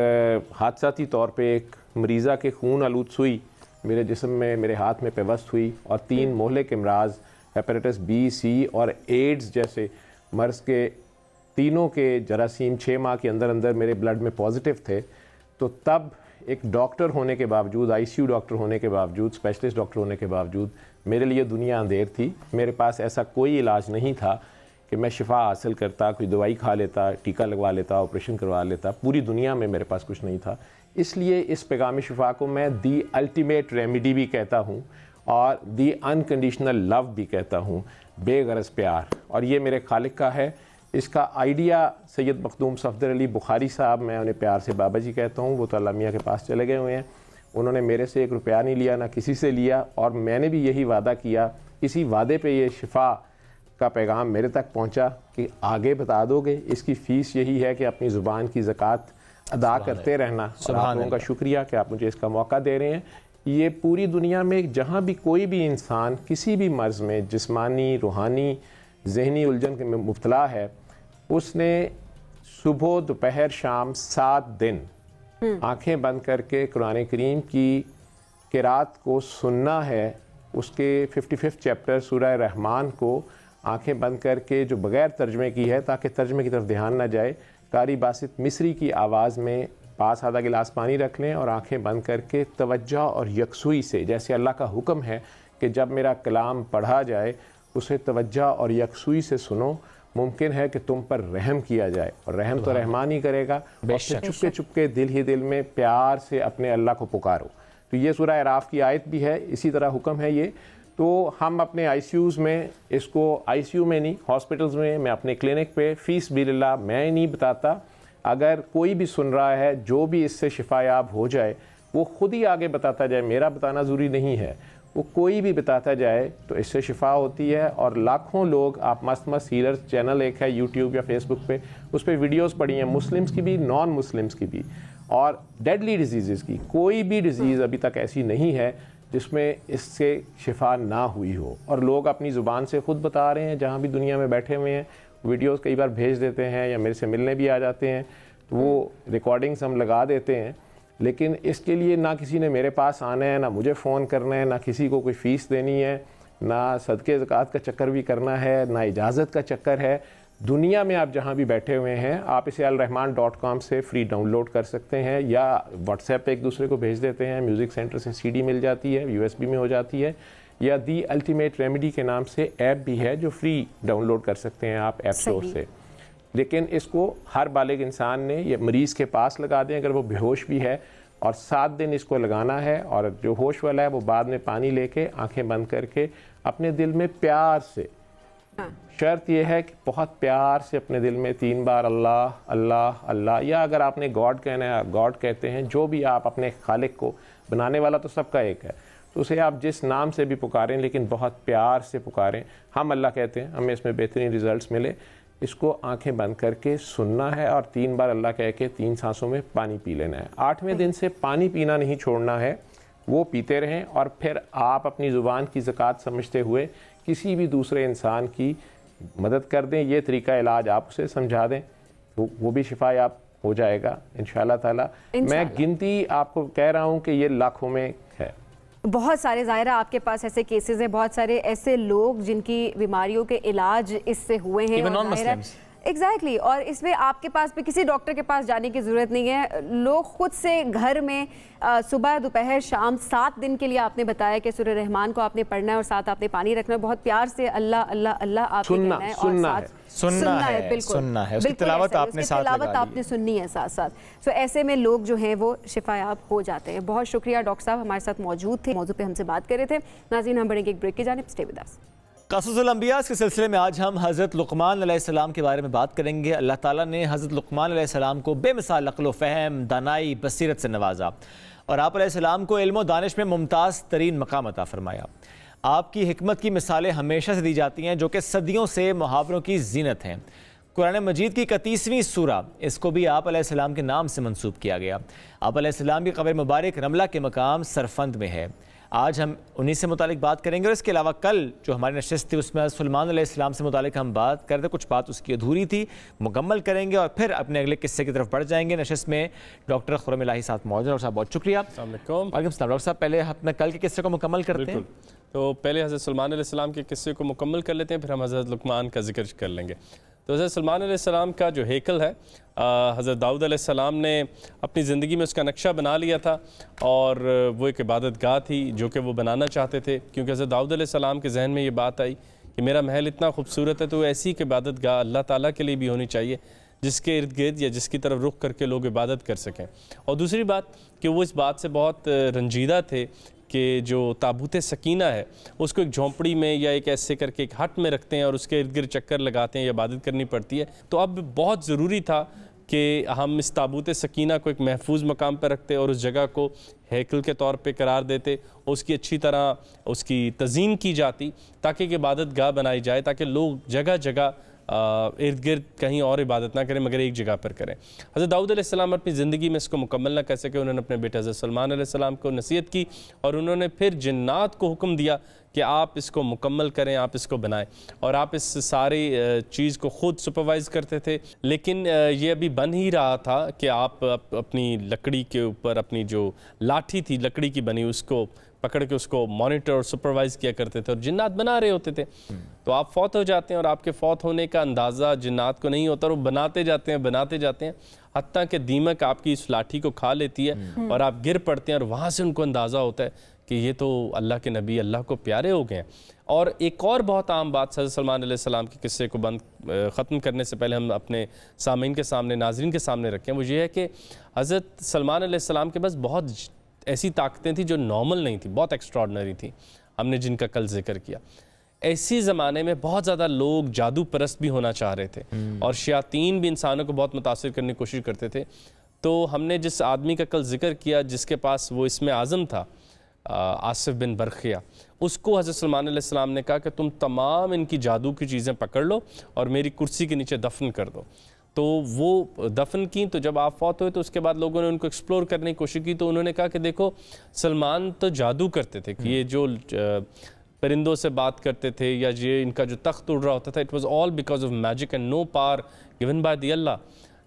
हादसाती तौर पे एक मरीज़ा के खून आलूद सुई मेरे जिस्म में, मेरे हाथ में पेवस्त हुई, और 3 मोहलिक अमराज हेपेटाइटिस बी, सी और एड्स जैसे मर्ज़ के तीनों के जरासीम 6 माह के अंदर अंदर मेरे ब्लड में पॉजिटिव थे, तो तब एक डॉक्टर होने के बावजूद, ICU डॉक्टर होने के बावजूद, स्पेशलिस्ट डॉक्टर होने के बावजूद मेरे लिए दुनिया अंधेर थी। मेरे पास ऐसा कोई इलाज नहीं था कि मैं शिफा हासिल करता, कोई दवाई खा लेता, टीका लगवा लेता, ऑपरेशन करवा लेता। पूरी दुनिया में मेरे पास कुछ नहीं था। इसलिए इस पैगाम शिफा को मैं दी अल्टीमेट रेमेडी भी कहता हूँ और दी अनकंडीशनल लव भी कहता हूँ, बेगरज प्यार। और ये मेरे खालिक का है। इसका आइडिया सैयद मखदूम सफदर अली बुखारी साहब, मैं उन्हें प्यार से बाबा जी कहता हूँ, वो तो अल्लाह मियाँ के पास चले गए हुए हैं। उन्होंने मेरे से 1 रुपया नहीं लिया, ना किसी से लिया, और मैंने भी यही वादा किया। इसी वादे पे ये शिफा का पैगाम मेरे तक पहुंचा कि आगे बता दोगे। इसकी फ़ीस यही है कि अपनी ज़ुबान की ज़कात अदा करते रहना। और आप लोगों का शुक्रिया कि आप मुझे इसका मौका दे रहे हैं। ये पूरी दुनिया में जहाँ भी कोई भी इंसान किसी भी मर्ज़ में, जिस्मानी, रूहानी, जहनी उलझन में मुब्तला है, उसने सुबह दोपहर शाम 7 दिन आँखें बंद करके कुरान करीम की क़िरात को सुनना है। उसके 55 चैप्टर सूरह रहमान को आंखें बंद करके जो बग़ैर तर्जमे की है, ताकि तर्जमे की तरफ ध्यान ना जाए, कारी बासित मिस्री की आवाज़ में पास आधा गिलास पानी रख लें और आंखें बंद करके तवज्जो और यकसुई से, जैसे अल्लाह का हुक्म है कि जब मेरा कलाम पढ़ा जाए उसे तवज्जो और यकसुई से सुनो। मुमकिन है कि तुम पर रहम किया जाए, और रहम तो रहमान ही करेगा। और चुपके चुपके दिल ही दिल में प्यार से अपने अल्लाह को पुकारो। तो ये सूरह अराफ की आयत भी है, इसी तरह हुक्म है ये। तो हम अपने ICUs में इसको, ICU में नहीं, हॉस्पिटल्स में, मैं अपने क्लिनिक पे फ़ीस बिल्लाह मैं नहीं बताता। अगर कोई भी सुन रहा है जो भी इससे शिफायाब हो जाए, वो ख़ुद ही आगे बताता जाए, मेरा बताना ज़रूरी नहीं है, वो कोई भी बताता जाए तो इससे शिफा होती है। और लाखों लोग, आप मस्त मस्त हीलर्स चैनल एक है यूट्यूब या फेसबुक पे, उस पर वीडियोज़ पड़ी हैं, मुस्लिम्स की भी, नॉन मुस्लिम्स की भी, और डेडली डिजीज़ की। कोई भी डिजीज़ अभी तक ऐसी नहीं है जिसमें इससे शिफा ना हुई हो, और लोग अपनी ज़ुबान से ख़ुद बता रहे हैं। जहाँ भी दुनिया में बैठे हुए हैं वीडियोस कई बार भेज देते हैं या मेरे से मिलने भी आ जाते हैं, तो वो रिकॉर्डिंग्स हम लगा देते हैं। लेकिन इसके लिए ना किसी ने मेरे पास आना है, ना मुझे फ़ोन करना है, ना किसी को कोई फ़ीस देनी है, ना सदके ज़कात का चक्कर भी करना है, ना इजाज़त का चक्कर है। दुनिया में आप जहाँ भी बैठे हुए हैं, आप इसे alrahman.com से फ्री डाउनलोड कर सकते हैं या व्हाट्सएप पे एक दूसरे को भेज देते हैं। म्यूज़िक सेंटर से CD मिल जाती है, USB में हो जाती है, या दी अल्टीमेट रेमेडी के नाम से ऐप भी है जो फ्री डाउनलोड कर सकते हैं आप ऐप स्टोर से। लेकिन इसको हर बालिग इंसान ने ये मरीज़ के पास लगा दें अगर वो बेहोश भी है, और 7 दिन इसको लगाना है। और जो होश वाला है वो बाद में पानी लेके आंखें बंद करके अपने दिल में प्यार से, शर्त यह है कि बहुत प्यार से अपने दिल में 3 बार अल्लाह अल्लाह अल्लाह, या अगर आपने गॉड कहना है गॉड कहते हैं, जो भी आप अपने खालिक को, बनाने वाला तो सबका एक है, तो उसे आप जिस नाम से भी पुकारें लेकिन बहुत प्यार से पुकारें। हम अल्लाह कहते हैं, हमें इसमें बेहतरीन रिजल्ट्स मिले। इसको आंखें बंद करके सुनना है और 3 बार अल्लाह कह के 3 सांसों में पानी पी लेना है। 8वें दिन से पानी पीना नहीं छोड़ना है, वो पीते रहें। और फिर आप अपनी ज़ुबान की ज़कात समझते हुए किसी भी दूसरे इंसान की मदद कर दें। ये तरीका इलाज आप उसे समझा दें, तो वो भी शिफा आप हो जाएगा इंशाअल्लाह ताला। मैं गिनती आपको कह रहा हूँ कि ये लाखों में है। बहुत सारे ज़ाहिरा आपके पास ऐसे केसेस हैं, बहुत सारे ऐसे लोग जिनकी बीमारियों के इलाज इससे हुए हैं। एग्जैक्टली और इसमें आपके पास भी किसी डॉक्टर के पास जाने की ज़रूरत नहीं है। लोग खुद से घर में सुबह दोपहर शाम 7 दिन के लिए आपने बताया कि सूरह रहमान को आपने पढ़ना है और साथ आपने पानी रखना है। बहुत प्यार से अल्लाह अल्लाह अल्लाह आपने कहना है और सुनना है बिल्कुल सुनना है, उसकी तिलावत आपने साथ लगा ली, आपने सुननी है साथ साथ। सो ऐसे में लोग जो हैं वो शिफायाब हो जाते हैं। बहुत शुक्रिया डॉक्टर साहब हमारे साथ मौजूद थे, मौजूद पे हमसे बात कर रहे थे। नाज़रीन हम बढ़ेंगे एक ब्रेक की जानिब, स्टे विद अस। क़ससुल अंबिया के सिलसिले में आज हम हज़रत लुक़मान अलैहिस्सलाम के बारे में बात करेंगे। अल्लाह ताला ने हज़रत लुक़मान अलैहिस्सलाम को बेमिसाल अक़्ल व फ़हम, दानाई, बसीरत से नवाजा और आप अलैहिस्सलाम को इल्म व दानिश में मुमताज़ तरीन मकाम अता फरमाया। आपकी हिकमत की मिसालें हमेशा से दी जाती हैं जो कि सदियों से मुहावरों की जीनत हैं। कुरान मजीद की 31वीं सूरा, इसको भी आप अलैहिस्सलाम के नाम से मंसूब किया गया। आप अलैहिस्सलाम की क़ब्र मुबारक रमला के मकाम सरफंद में है। आज हम उन्हीं से मुतालिक बात करेंगे और इसके अलावा कल जो हमारी नशिस्त थी उसमें सुलेमान अलैहिस्सलाम से मुतालिक हम बात करते, कुछ बात उसकी अधूरी थी, मुकम्मल करेंगे और फिर अपने अगले किस्से की तरफ बढ़ जाएंगे। नशिस्त में डॉक्टर खुर्रम इलाही साथ मौजूद हैं। डॉक्टर साहब बहुत शुक्रिया। डॉक्टर साहब पहले अपने कल के किस्से को मुकम्मल करते हैं। तो पहले हज़रत सुलेमान अलैहिस्सलाम के किस्से को मुकम्मल कर लेते हैं, फिर हम हज़रत लुक़मान का जिक्र कर लेंगे। तो हज़रत सुलेमान अलैहिस्सलाम का जो हेकल है, हज़रत दाऊद अलैहिस्सलाम ने अपनी ज़िंदगी में उसका नक्शा बना लिया था और वो एक इबादत गाह थी जो कि वो बनाना चाहते थे, क्योंकि हज़रत दाऊद अलैहिस्सलाम के जहन में ये बात आई कि मेरा महल इतना खूबसूरत है तो ऐसी एक इबादत गाह अल्लाह ताला के लिए भी होनी चाहिए जिसके इर्द गिर्द या जिसकी तरफ रुख करके लोग इबादत कर सकें। और दूसरी बात कि वो इस बात से बहुत रंजीदा थे कि जो ताबूत सकीना है उसको एक झोंपड़ी में या एक ऐसे करके एक हट में रखते हैं और उसके इर्द गिर्द चक्कर लगाते हैं या इबादत करनी पड़ती है। तो अब बहुत ज़रूरी था कि हम इस ताबूत सकीना को एक महफूज मकाम पर रखते और उस जगह को हैकल के तौर पे करार देते, उसकी अच्छी तरह उसकी तज़ीन की जाती ताकि एक इबादत गाह बनाई जाए, ताकि लोग जगह जगह इर्द गिर्द कहीं और इबादत ना करें मगर एक जगह पर करें। हज़रत दाऊद अलैहिस्सलाम अपनी ज़िंदगी में इसको मुकम्मल ना कर सके। उन्होंने अपने बेटे हज़रत सुलेमान अलैहिस्सलाम को नसीहत की और उन्होंने फिर जिन्नात को हुक्म दिया कि आप इसको मुकम्मल करें, आप इसको बनाएं। और आप इस सारी चीज़ को ख़ुद सुपरवाइज़ करते थे, लेकिन ये अभी बन ही रहा था कि आप अपनी लकड़ी के ऊपर अपनी जो लाठी थी लकड़ी की बनी उसको पकड़ के उसको मॉनिटर और सुपरवाइज़ किया करते थे और जिन्नात बना रहे होते थे। तो आप फौत हो जाते हैं और आपके फौत होने का अंदाज़ा जिन्नात को नहीं होता और वो बनाते जाते हैं हत्ता कि दीमक आपकी इस लाठी को खा लेती है और आप गिर पड़ते हैं और वहाँ से उनको अंदाज़ा होता है कि ये तो अल्लाह के नबी अल्लाह को प्यारे हो गए हैं। और एक और बहुत आम बात हज़रत सुलेमान अलैहिस्सलाम के किस्से को ख़त्म करने से पहले हम अपने सामीन के सामने, नाज़रीन के सामने रखें, वो ये है कि हज़रत सुलेमान अलैहिस्सलाम के पास बहुत ऐसी ताकतें थी जो नॉर्मल नहीं थी, बहुत एक्स्ट्रॉर्डनरी थी, हमने जिनका कल जिक्र किया। ऐसी ज़माने में बहुत ज़्यादा लोग जादू परस्त भी होना चाह रहे थे और शयातीन भी इंसानों को बहुत मुतासिर करने की कोशिश करते थे। तो हमने जिस आदमी का कल जिक्र किया जिसके पास वो इसमें आज़म था, आसिफ बिन बरखिया, उसको हज़रत सुलेमान अलैहिस्सलाम ने कहा कि तुम तमाम इनकी जादू की चीज़ें पकड़ लो और मेरी कुर्सी के नीचे दफन कर दो। तो वो दफन की। तो जब आप फौत हुए तो उसके बाद लोगों ने उनको एक्सप्लोर करने की कोशिश की, तो उन्होंने कहा कि देखो सुलेमान तो जादू करते थे कि ये जो परिंदों से बात करते थे या ये इनका जो तख्त उड़ रहा होता था, it was all because of magic and no power given by the Allah.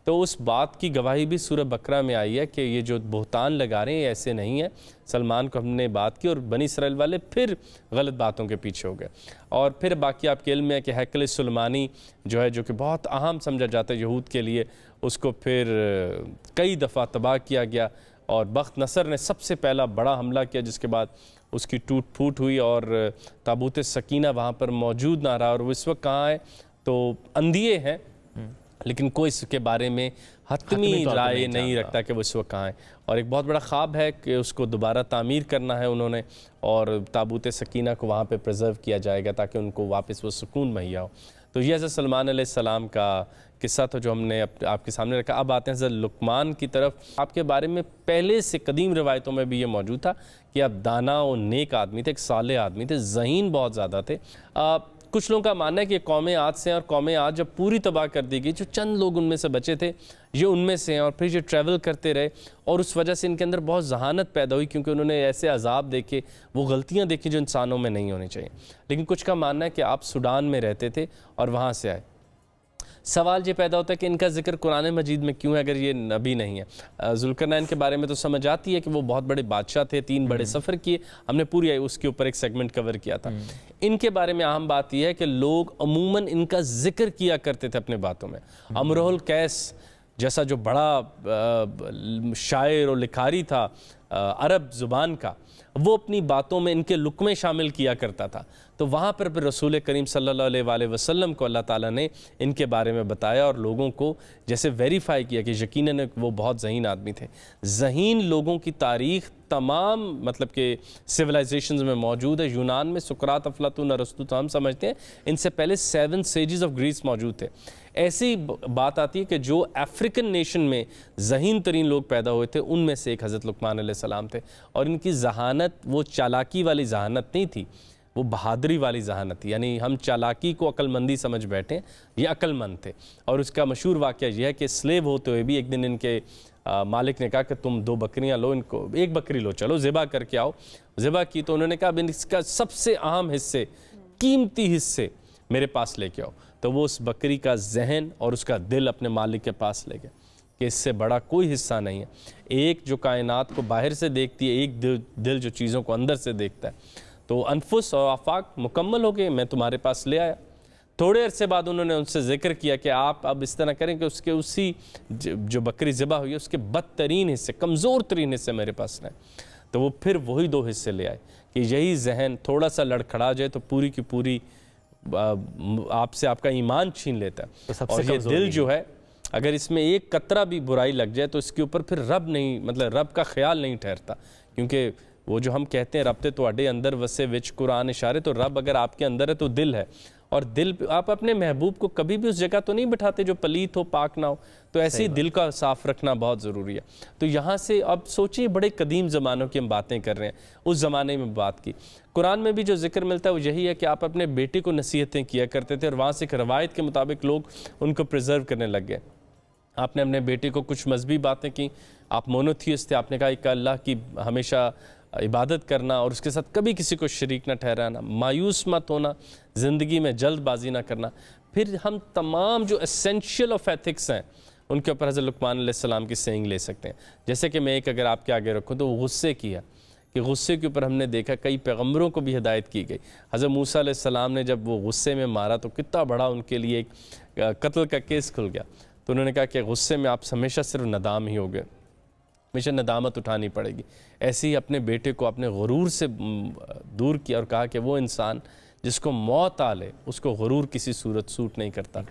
तो उस बात की गवाही भी सूरह बकरा में आई है कि ये जो बहतान लगा रहे हैं ऐसे नहीं है। सलमान को हमने बात की और बनी इसराइल वाले फिर गलत बातों के पीछे हो गए। और फिर बाकी आपके इल्म में है कि हैकल सुलेमानी जो है, जो कि बहुत अहम समझा जाता है यहूद के लिए, उसको फिर कई दफ़ा तबाह किया गया और बख्त नसर ने सबसे पहला बड़ा हमला किया, जिसके बाद उसकी टूट फूट हुई और ताबूत सकीना वहाँ पर मौजूद ना रहा। और वो इस वक्त कहाँ है तो अंधिए हैं, लेकिन कोई इसके बारे में हतमी राय नहीं रखता कि वो इस वक्त कहाँ है। और एक बहुत बड़ा ख्वाब है कि उसको दोबारा तामीर करना है उन्होंने, और ताबूत सकीना को वहाँ पे प्रिजर्व किया जाएगा ताकि उनको वापस वो सुकून मुहैया हो। तो ये हज़रत सलमान अलैहिस्सलाम का किस्सा था जो हमने आपके सामने रखा। अब आते हैं हज़रत लुकमान की तरफ। आपके बारे में पहले से कदीम रिवायतों में भी ये मौजूद था कि आप दाना और नेक आदमी थे, एक साले आदमी थे, ज़हीन बहुत ज़्यादा थे। कुछ लोगों का मानना है कि कौमें आद से हैं और कौमें आद जब पूरी तबाह कर दी गई, जो चंद लोग उनमें से बचे थे ये उनमें से हैं। और फिर ये ट्रैवल करते रहे और उस वजह से इनके अंदर बहुत जहानत पैदा हुई, क्योंकि उन्होंने ऐसे अजाब देखे, वो गलतियां देखी जो इंसानों में नहीं होनी चाहिए। लेकिन कुछ का मानना है कि आप सूडान में रहते थे और वहाँ से आए। सवाल ये पैदा होता है कि इनका जिक्र कुरान मजीद में क्यों है अगर ये नबी नहीं है। जुल्करनैन के बारे में तो समझ आती है कि वो बहुत बड़े बादशाह थे, 3 बड़े सफ़र किए, हमने पूरी उसके ऊपर एक सेगमेंट कवर किया था। इनके बारे में अहम बात यह है कि लोग अमूमन इनका जिक्र किया करते थे अपने बातों में। अमरुल कैस जैसा जो बड़ा शायर और लिखारी था अरब ज़ुबान का, वो अपनी बातों में इनके लुक्मे शामिल किया करता था। तो वहाँ पर रसूल करीम सल्लल्लाहु अलैहि वसल्लम को अल्लाह ताला ने इनके बारे में बताया और लोगों को जैसे वेरीफाई किया कि यकीनन वो बहुत ज़हीन आदमी थे। ज़हीन लोगों की तारीख़ तमाम मतलब कि सिविलाइजेशंस में मौजूद है। यूनान में सुकरात, अफलातून, अरस्तु तो हम समझते हैं, इनसे पहले 7 सेजेस ऑफ ग्रीस मौजूद थे। ऐसी बात आती है कि जो अफ्रीकन नेशन में ज़हीन तरीन लोग पैदा हुए थे उनमें से एक हज़रत लुकमान अलैहिस्सलाम थे। और इनकी जहानत वो चालाकी वाली जहानत नहीं थी, वो बहादुरी वाली जहानत थी। यानी हम चालाकी को अक्लमंदी समझ बैठे, ये अक्लमंद थे। और उसका मशहूर वाक़या यह है कि स्लेव होते हुए भी एक दिन इनके मालिक ने कहा कि तुम 2 बकरियां लो, इनको 1 बकरी लो, चलो ज़िबा करके आओ। ज़िबा की तो उन्होंने कहा अब इसका सबसे अहम हिस्से, कीमती हिस्से मेरे पास लेके आओ। तो वो उस बकरी का जहन और उसका दिल अपने मालिक के पास ले गए कि इससे बड़ा कोई हिस्सा नहीं है। एक जो कायनात को बाहर से देखती है, एक दिल जो चीज़ों को अंदर से देखता है। तो अनफुस और आफाक मुकम्मल हो गए, मैं तुम्हारे पास ले आया। थोड़े अरसे बाद उन्होंने उनसे जिक्र किया कि आप अब इस तरह करें कि उसके उसी जो बकरी ज़िबा हुई है उसके बदतरीन हिस्से, कमज़ोर तरीन हिस्से मेरे पास लाएं। तो वो फिर वही 2 हिस्से ले आए कि यही जहन थोड़ा सा लड़खड़ा जाए तो पूरी की पूरी आपसे आपका ईमान छीन लेता है। तो और ये दिल जो है, अगर इसमें एक कतरा भी बुराई लग जाए तो इसके ऊपर फिर रब नहीं, मतलब रब का ख्याल नहीं ठहरता। क्योंकि वो जो हम कहते हैं रब ते तुहाडे अंदर वसे विच कुरान इशारे, तो रब अगर आपके अंदर है तो दिल है। और दिल, आप अपने महबूब को कभी भी उस जगह तो नहीं बिठाते जो पलीत हो, पाक ना हो। तो ऐसे ही दिल का साफ रखना बहुत ज़रूरी है। तो यहाँ से अब सोचिए, बड़े कदीम ज़मानों की हम बातें कर रहे हैं, उस ज़माने में बात की। कुरान में भी जो जिक्र मिलता है वो यही है कि आप अपने बेटे को नसीहतें किया करते थे और वहाँ से एक रवायत के मुताबिक लोग उनको प्रिजर्व करने लग गए। आपने अपने बेटे को कुछ मजहबी बातें की, आप मोनोथियस्ट थे, आपने कहा कि अल्लाह की हमेशा इबादत करना और उसके साथ कभी किसी को शरीक ना ठहराना, मायूस मत होना, ज़िंदगी में जल्दबाजी ना करना। फिर हम तमाम जो एसेंशियल ऑफ एथिक्स हैं उनके ऊपर हज़रत लुकमान अलैहिस्सलाम की सेइंग ले सकते हैं। जैसे कि मैं एक अगर आपके आगे रखूँ तो गुस्से की है कि गुस्से के ऊपर हमने देखा कई पैगम्बरों को भी हिदायत की गई। हज़रत मूसा अलैहिस्सलाम ने जब वो गुस्से में मारा तो कितना बड़ा उनके लिए एक कत्ल का केस खुल गया। तो उन्होंने कहा कि गुस्से में आप हमेशा सिर्फ नदाम ही हो गए, हमेशा नदामत उठानी पड़ेगी। ऐसे ही अपने बेटे को अपने गुरूर से दूर किया और कहा कि वो इंसान जिसको मौत आ ले उसको गुरूर किसी सूरत सूट नहीं करता।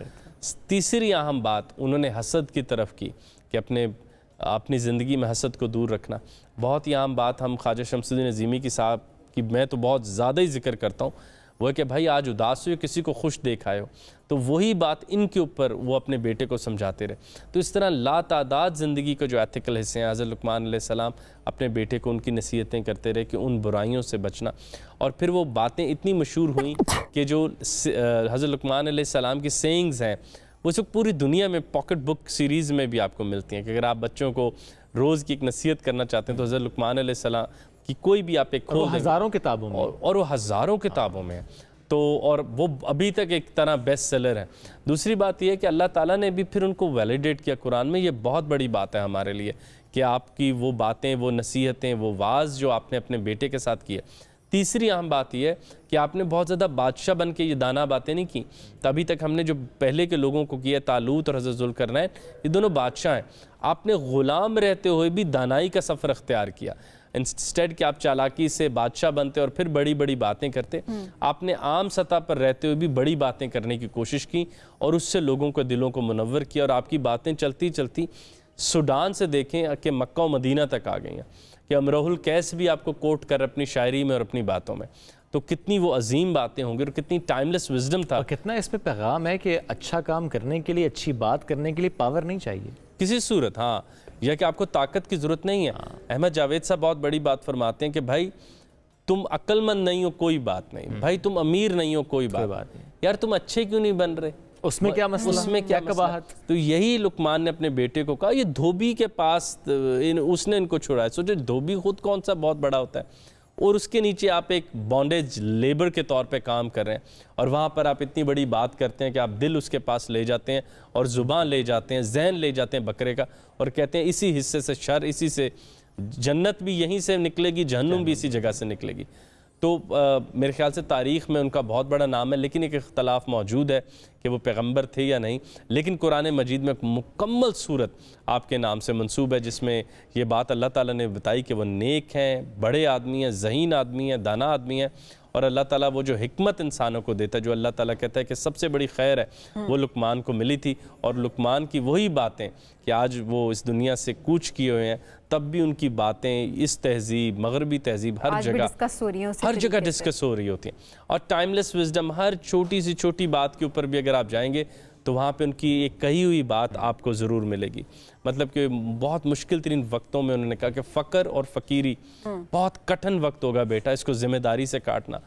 तीसरी अहम बात उन्होंने हसद की तरफ की कि अपनी ज़िंदगी में हसद को दूर रखना। बहुत ही अहम बात हम ख्वाजा शमसुद्दीन अज़ीमी की साहब की मैं तो बहुत ज़्यादा ही जिक्र करता हूँ, वो है कि भाई आज उदास हो, किसी को खुश देखा हो। तो वही बात इनके ऊपर वो अपने बेटे को समझाते रहे। तो इस तरह लातादाद ज़िंदगी के जो एथिकल हिस्से हैं, हज़रत लुकमान अलैहिस्सलाम अपने बेटे को उनकी नसीहतें करते रहे कि उन बुराइयों से बचना। और फिर वो बातें इतनी मशहूर हुई कि जो हज़रत लुकमान अलैहिस्सलाम की सेइंग्स हैं वो सब पूरी दुनिया में पॉकेट बुक सीरीज़ में भी आपको मिलती हैं कि अगर आप बच्चों को रोज़ की एक नसीहत करना चाहते हैं तो हज़रत लुकमान अलैहिस्सलाम कि कोई भी आप एक खोल हज़ारों किताबों में और वो हज़ारों किताबों में है। तो और वो अभी तक एक तरह बेस्ट सेलर है। दूसरी बात यह है कि अल्लाह ताला ने भी फिर उनको वैलिडेट किया कुरान में। ये बहुत बड़ी बात है हमारे लिए कि आपकी वो बातें, वो नसीहतें, वो वाज जो आपने अपने बेटे के साथ की है। तीसरी अहम बात यह है कि आपने बहुत ज़्यादा बादशाह बन के ये दाना बातें नहीं की। तभी तक हमने जो पहले के लोगों को किया, तालूत और हज़रत ज़ुल्करनैन, ये दोनों बादशाह हैं। आपने ग़ुलाम रहते हुए भी दानाई का सफ़र अख्तियार किया। इंस्टेड कि आप चालाकी से बादशाह बनते और फिर बड़ी बड़ी बातें करते, आपने आम सतह पर रहते हुए भी बड़ी बातें करने की कोशिश की और उससे लोगों के दिलों को मुनव्वर किया। और आपकी बातें चलती चलती सूडान से देखें कि मक्का और मदीना तक आ गई हैं, कि अमरुल कैस भी आपको कोट कर अपनी शायरी में और अपनी बातों में। तो कितनी वो अजीम बातें होंगी और कितनी टाइमलेस विजडम था। और कितना इसमें पैगाम है कि अच्छा काम करने के लिए, अच्छी बात करने के लिए पावर नहीं चाहिए किसी सूरत। हाँ, यह कि आपको ताकत की ज़रूरत नहीं है। अहमद जावेद साहब बहुत बड़ी बात फरमाते हैं कि भाई तुम अक्लमंद नहीं हो कोई बात नहीं, भाई तुम अमीर नहीं हो कोई बात नहीं, यार तुम अच्छे क्यों नहीं बन रहे, उसमें क्या मसला, उसमें क्या कबाहत। तो यही लुकमान ने अपने बेटे को कहा। ये धोबी के पास उसने इनको छुड़ाया। सोचो धोबी खुद कौन सा बहुत बड़ा होता है और उसके नीचे आप एक बॉन्डेज लेबर के तौर पे काम कर रहे हैं और वहाँ पर आप इतनी बड़ी बात करते हैं कि आप दिल उसके पास ले जाते हैं और ज़ुबान ले जाते हैं, जहन ले जाते हैं बकरे का, और कहते हैं इसी हिस्से से शर, इसी से जन्नत भी यहीं से निकलेगी, जहन्नुम भी इसी जगह से निकलेगी। तो मेरे ख्याल से तारीख़ में उनका बहुत बड़ा नाम है, लेकिन एक इख्तलाफ मौजूद है कि वो पैगंबर थे या नहीं। लेकिन कुरान मजीद में एक मुकम्मल सूरत आपके नाम से मंसूब है जिसमें ये बात अल्लाह ताला ने बताई कि वो नेक हैं, बड़े आदमी हैं, ज़हीन आदमी हैं, दाना आदमी हैं। और अल्लाह ताला वो जो हिकमत इंसानों को देता है, जो अल्लाह ताला कहता है कि सबसे बड़ी खैर है, वो लुकमान को मिली थी। और लुकमान की वही बातें कि आज वो इस दुनिया से कूच किए हुए हैं, तब भी उनकी बातें इस तहजीब, मगरबी तहजीब, हर जगह डिस्कस हो रही होती हैं। और टाइमलेस विजडम, हर छोटी सी छोटी बात के ऊपर भी अगर आप जाएंगे तो वहाँ पे उनकी एक कही हुई बात आपको ज़रूर मिलेगी। मतलब कि बहुत मुश्किल तरीन वक्तों में उन्होंने कहा कि फ़क्र और फ़कीरी बहुत कठिन वक्त होगा बेटा, इसको ज़िम्मेदारी से काटना,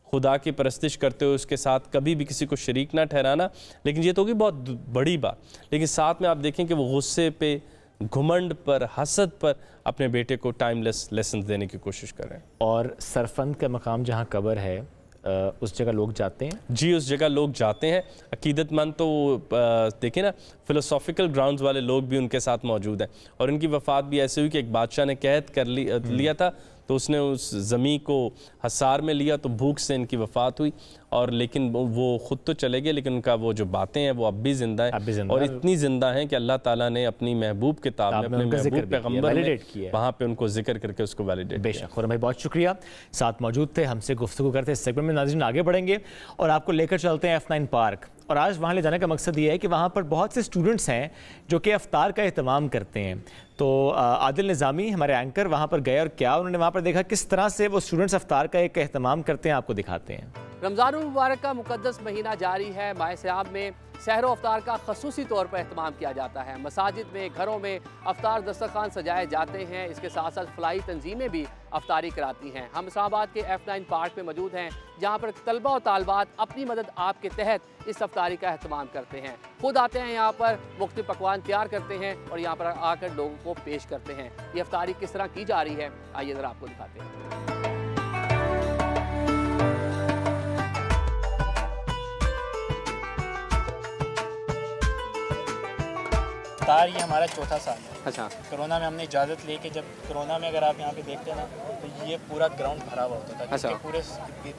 खुदा की परस्तिश करते हुए उसके साथ कभी भी किसी को शरीक ना ठहराना। लेकिन ये तो होगी बहुत बड़ी बात, लेकिन साथ में आप देखें कि वो गुस्से पे, घुमंड पर, हसद पर अपने बेटे को टाइमलेस लेसन देने की कोशिश कर रहे हैं। और सरफंद का मकाम जहाँ कब्र है उस जगह लोग जाते हैं। जी, उस जगह लोग जाते हैं। अकीदतमंद तो देखें ना, फ़िलोसॉफ़िकल ग्राउंड्स वाले लोग भी उनके साथ मौजूद हैं। और इनकी वफ़ात भी ऐसे हुई कि एक बादशाह ने कैद कर लिया था, तो उसने उस ज़मीन को हसार में लिया, तो भूख से इनकी वफ़ात हुई। और लेकिन वो ख़ुद तो चले गए, लेकिन उनका वो जो बातें हैं वो अब भी ज़िंदा हैं, और इतनी ज़िंदा हैं कि अल्लाह ताला ने अपनी महबूब किताब में, अपने महबूब पैगंबर में वहाँ पे उनको जिक्र करके उसको वैलिडेट किया। बेशक। खुर्रम भाई बहुत शुक्रिया, साथ मौजूद थे, हमसे गुफ्तगू करते। इस सेगमेंट में नाज़रीन आगे बढ़ेंगे और आपको लेकर चलते हैं F9 पार्क। और आज वहाँ ले जाने का मकसद ये है कि वहाँ पर बहुत से स्टूडेंट्स हैं जो कि अफ्तार का एहतमाम करते हैं। तो आदिल निज़ामी हमारे एंकर वहाँ पर गए और क्या उन्होंने वहाँ पर देखा, किस तरह से वो स्टूडेंट्स अफ्तार का एक एहतमाम करते हैं, आपको दिखाते हैं। रमज़ानुल मुबारक का मुक़द्दस महीना जारी है। माह सियाम में सहर अफ्तार का खसूसी तौर पर एहतमाम किया जाता है। मसाजिद में, घरों में अफ्तार दस्तरखान सजाए जाते हैं। इसके साथ साथ फलाई तंजीमें भी अफ्तारी कराती हैं। हम इस्लामाबाद के F9 पार्क में मौजूद हैं, जहाँ पर तलबा और तालबात अपनी मदद आपके तहत इस अफ्तारी का एहतमाम करते हैं। खुद आते हैं यहाँ पर, मुख्तलिफ पकवान तैयार करते हैं और यहाँ पर आकर लोगों को पेश करते हैं। ये अफ्तारी किस तरह की जा रही है, आइए ज़रा आपको दिखाते हैं। अफ्तार ये हमारा चौथा साल है। अच्छा। कोरोना में हमने इजाज़त ली कि जब कोरोना में अगर आप यहाँ पे देखते हैं ना, तो ये पूरा ग्राउंड भरा हुआ होता था। अच्छा। पूरे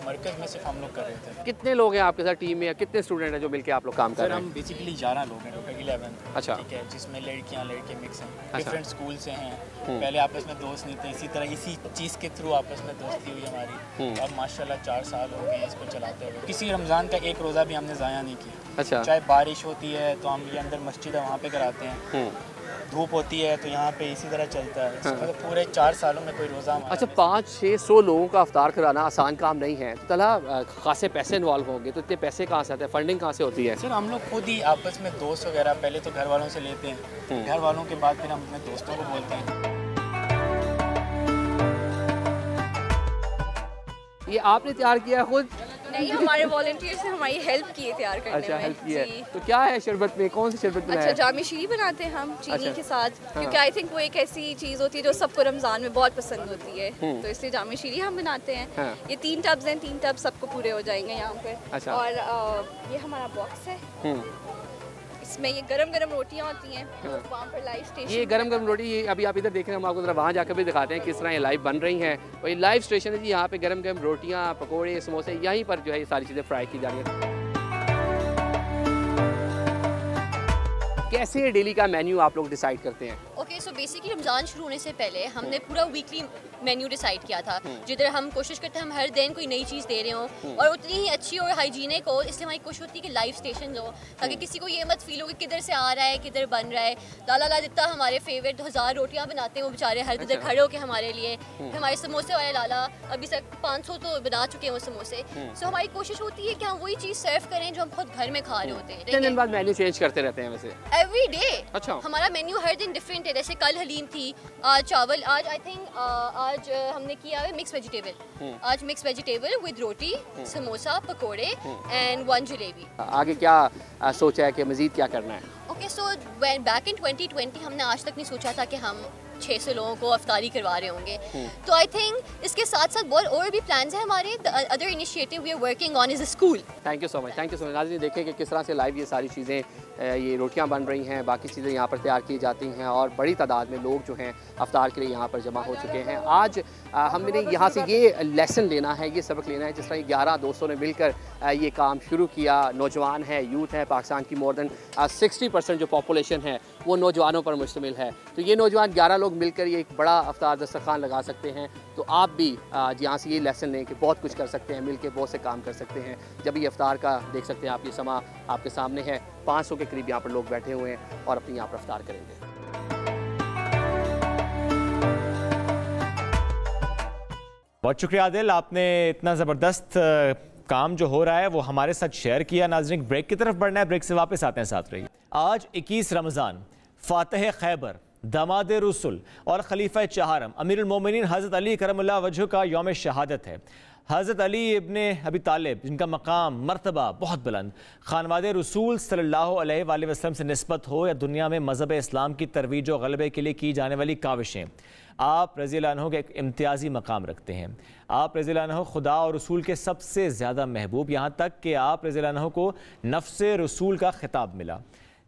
मरकज़ में सिर्फ हम लोग कर रहे थे। कितने लोग हैं आपके साथ टीम में, या कितने स्टूडेंट हैं जो मिलकर आप लोग काम कर रहे हैं? हम बेसिकली 11 लोग हैं, टोटल 11। अच्छा। ठीक है, जिसमें लड़कियाँ लड़के मिक्स हैं। डिफरेंट स्कूल से हैं। पहले आपस में दोस्त नहीं थे, इसी तरह इसी चीज़ के थ्रू आपस में दोस्ती हुई हमारी। अब माशाल्लाह 4 साल हो गए इसको चलाते हुए। किसी रमज़ान का एक रोज़ा भी हमने ज़ाया नहीं किया। अच्छा। चाहे बारिश होती है तो हम ये अंदर मस्जिद है वहाँ पे कराते हैं, धूप होती है तो यहाँ पे इसी तरह चलता है। मतलब पूरे 4 सालों में कोई रोज़ा। अच्छा, 500-600 लोगों का अफ्तार कराना आसान काम नहीं है। तो तला खासे पैसे इन्वॉल्व होंगे, तो इतने पैसे कहाँ से आते हैं, फंडिंग कहाँ से होती है? सर हम लोग खुद ही आपस में दोस्त वगैरह पहले तो घर वालों से लेते हैं, घर वालों के बाद फिर हम अपने दोस्तों को बोलते हैं। ये आपने तैयार किया है खुद? नहीं, हमारे वॉलंटियर्स ने हमारी हेल्प की है तैयार करने में। अच्छा, हेल्प की है। तो क्या है शरबत में, कौन सी शरबत बनाया? अच्छा, जामी शीरी बनाते हैं हम चीनी के साथ, क्योंकि आई थिंक वो एक ऐसी चीज़ होती है जो सबको रमज़ान में बहुत पसंद होती है, तो इसलिए जामी शीरी हम बनाते हैं। ये 3 टब्स हैं, 3 टब सबको पूरे हो जाएंगे यहाँ पे। अच्छा। और ये हमारा बॉक्स है, इसमें ये गरम गरम रोटियाँ होती हैं वहाँ पर लाइव स्टेशन। ये गरम गरम रोटी, ये अभी आप इधर देख रहे हैं, हम आपको जरा वहाँ जाकर भी दिखाते हैं किस तरह ये लाइव बन रही हैं। और ये लाइव स्टेशन है जी, यहाँ पे गरम गरम रोटियाँ, पकोड़े, समोसे, यहीं पर जो है ये सारी चीज़ें फ्राई की जा रही हैं। कैसे डेली का मेन्यू आप लोग डिसाइड करते हैं? ओके, सो बेसिकली रमज़ान शुरू होने से पहले हमने पूरा वीकली मेन्यू डिसाइड किया था, जिधर हम कोशिश करते हैं हम हर दिन कोई नई चीज़ दे रहे हों और उतनी ही अच्छी और हाइजीनिक हो। इसलिए हमारी कोशिश होती है कि लाइव स्टेशन हो, ताकि किसी को ये मत फील हो कि किधर से आ रहा है, किधर बन रहा है। लाला जितना हमारे फेवरेट 1000 रोटियाँ बनाते हैं वो बेचारे हर किधर खड़े होकर हमारे लिए। हमारे समोसे वाले लाला अभी तक 500 तो बना चुके हैं वो समोसे। सो हमारी कोशिश होती है कि हम वही चीज़ सर्व करें जो हम खुद घर में खा रहे होते हैं। कितने दिन बाद मेन्यू चेंज करते रहते हैं वैसे? Every day. अच्छा। हमारा मेन्यू हर दिन डिफरेंट है। जैसे कल हलीम थी, आज चावल, आज आई थिंक आज हमने किया है मिक्स वेजिटेबल। आज मिक्स वेजिटेबल विद रोटी, समोसा, पकोड़े एंड 1 जलेबी। आगे क्या सोचा है कि मजीद क्या करना है? ओके, सो बैक इन 2020 हमने आज तक नहीं सोचा था कि हम 600 लोगों को अफ्तारी करवा रहे होंगे। तो आई थिंक इसके साथ साथ बहुत और भी प्लान्स हैं हमारे। Other initiative we are working on is a school. Thank you so much, thank you so much. नाज़रीन देखें कि किस तरह से लाइव ये सारी चीज़ें, ये रोटियां बन रही हैं, बाकी चीज़ें यहाँ पर तैयार की जाती हैं और बड़ी तादाद में लोग जो हैं अफ्तार के लिए यहाँ पर जमा हो चुके हैं। आज हमने यहाँ से ये लेसन लेना है, ये सबक लेना है, जिस तरह 11 दोस्तों ने मिलकर ये काम शुरू किया। नौजवान है, यूथ है, पाकिस्तान की मोर देन 60% जो पॉपुलेशन है वो नौजवानों पर मुश्तमिल है। तो ये नौजवान 11 लोग मिलकर ये एक बड़ा अफ्तार दस्तरखान लगा सकते हैं। तो आप भी यहाँ से ये लेसन लें कि बहुत कुछ कर सकते हैं, मिलकर बहुत से काम कर सकते हैं। जब ये अफ्तार का देख सकते हैं आप, ये समा आपके सामने है, 500 के करीब यहाँ पर लोग बैठे हुए हैं और अपनी यहाँ पर अफ्तार करेंगे। बहुत शुक्रिया आदिल, आपने इतना ज़बरदस्त काम जो हो रहा है वो हमारे साथ शेयर किया। नाज़रीन ब्रेक की तरफ बढ़ना है, ब्रेक से वापस आते हैं, साथ रहिए। आज 21 रमज़ान, फातह खैबर, दामाद रसूल और खलीफा चहारम अमीरुल मोमिनीन हज़रत अली करमुल्लाह वजह का यौम शहादत है। हज़रत अली इब्ने अबी तालिब, जिनका मकाम मर्तबा बहुत बुलंद खानवादे रसूल सल्लल्लाहु अलैहि वसल्लम से निस्बत हो या दुनिया में मज़हब इस्लाम की तरवीज और गलबे के लिए की जाने वाली काविशें, आप रज़ियल्लाहु अन्हु के एक इम्तियाज़ी मकाम रखते हैं। आप रज़ियल्लाहु अन्हु खुदा और रसूल के सबसे ज़्यादा महबूब, यहाँ तक कि आप रज़ियल्लाहु अन्हु को नफ्स रसूल का खिताब मिला।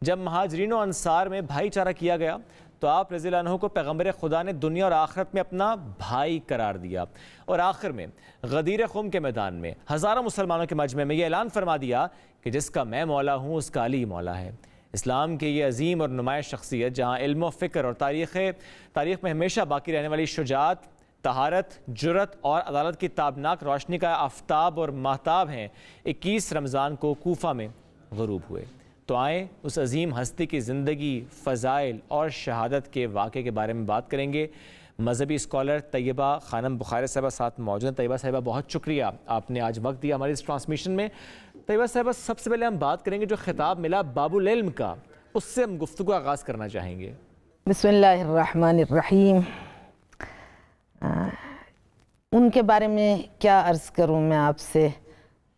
जब महाजरीन और अंसार में भाईचारा किया गया तो आप रज़ियल्लाहु अन्हु को पैगम्बर खुदा ने दुनिया और आखिरत में अपना भाई करार दिया और आखिर में गदीर खुम के मैदान में हज़ारों मुसलमानों के मजमे में यह ऐलान फरमा दिया कि जिसका मैं मौला हूँ उसका अली मौला है। इस्लाम की ये अजीम और नुमाया शख्सियत, जहाँ इल्म व फ़िक्र और तारीख़ में हमेशा बाकी रहने वाली शुजात, तहारत, जुरत और अदालत की ताबनाक रोशनी का आफ्ताब और महताब हैं, 21 रमज़ान को कूफा में ग़ुरूब हुए। तो आए उस अजीम हस्ती की ज़िंदगी, फ़ज़ाइल और शहादत के वाक़े के बारे में बात करेंगे। मजहबी स्कॉलर तैयबा खानम बुखारी साहिबा साथ मौजूद हैं। तैयबा साहिबा, बहुत शुक्रिया, आपने आज वक्त दिया हमारी इस ट्रांसमिशन में। तैयबा साहिबा, सबसे पहले हम बात करेंगे जो खिताब मिला बाबुल इल्म का, उससे हम गुफ्तगू आगाज़ करना चाहेंगे। बिस्मिल्लाहिर्रहमानिर्रहीम। उनके बारे में क्या अर्ज़ करूँ मैं आपसे।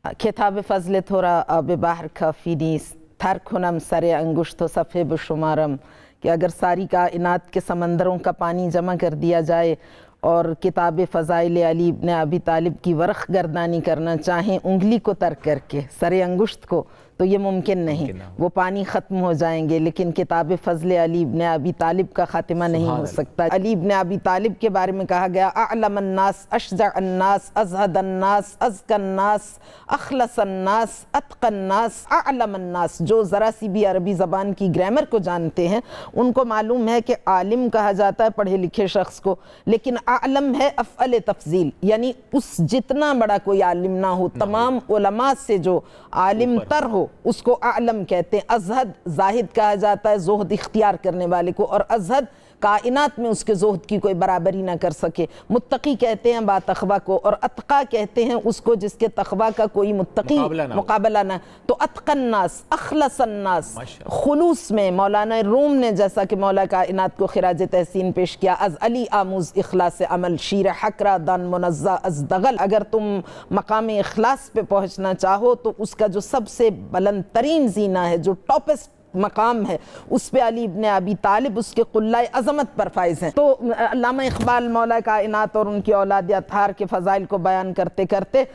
खिताब फ़ज़ल थोड़ा आब बाहर का फ़ीनीस थर खुनम सरे अंगुश्त सफ़े बशुमारम, कि अगर सारी कायनात के समंदरों का पानी जमा कर दिया जाए और किताब फ़ज़ाइल अली इब्न अबी तालिब की वरख गर्दानी करना चाहें उंगली को तर करके, सरे अंगुश्त को, तो ये मुमकिन नहीं, वो पानी ख़त्म हो जाएंगे। लेकिन किताब फ़ज़ल अली इब्न अबी तालिब का ख़ातिमा नहीं हो सकता। अली इब्न अबी तालिब के बारे में कहा गया, अअलमन्नास, अशजअन्नास, अज़हदन्नास, अज़कन्नास, अखलसन्नास, अतक़न्नास, अअलमन्नास। जो ज़रा सी भी अरबी ज़बान की ग्रामर को जानते हैं उनको मालूम है कि आलिम कहा जाता है पढ़े लिखे शख्स को, लेकिन आलम है अफ़अल तफ़ज़ील, यानी उस जितना बड़ा कोई आलिम ना हो, तमाम उलमा से जो आलिम तर हो उसको आलम कहते हैं। अज़हद जाहिद कहा जाता है, ज़ुहद इख्तियार करने वाले को, और अज़हद कायनात में उसके ज़ुहद की कोई बराबरी ना कर सके। मुत्तकी कहते हैं बातक़वा को, और अतक़ा कहते हैं उसको जिसके तक़वा का कोई मुत्तकी मुकाबला ना। तो अतक़न्नास, अखलसन्नास, खुलूस में मौलाना रूम ने जैसा कि मौला कायनात को खिराज तहसीन पेश किया, अज़ अली आमूज़ इखलास अमल शीर हकरा दान मुनज़्ज़ा अज़ दगल। अगर तुम मकाम इखलास पे पहुँचना चाहो तो उसका जो सबसे बुलंद तरीन जीना है, जो टॉपेस्ट मकाम है, उस पे अली इब्ने अबी तालिब उसके कुल्ला अज़मत पर फाइज हैं। तो अल्लामा इक़बाल मौला कायनात और उनकी औलाद अतहार के फ़ज़ाइल को बयान करते करते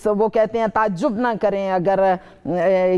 वो कहते हैं, ताज्जुब ना करें अगर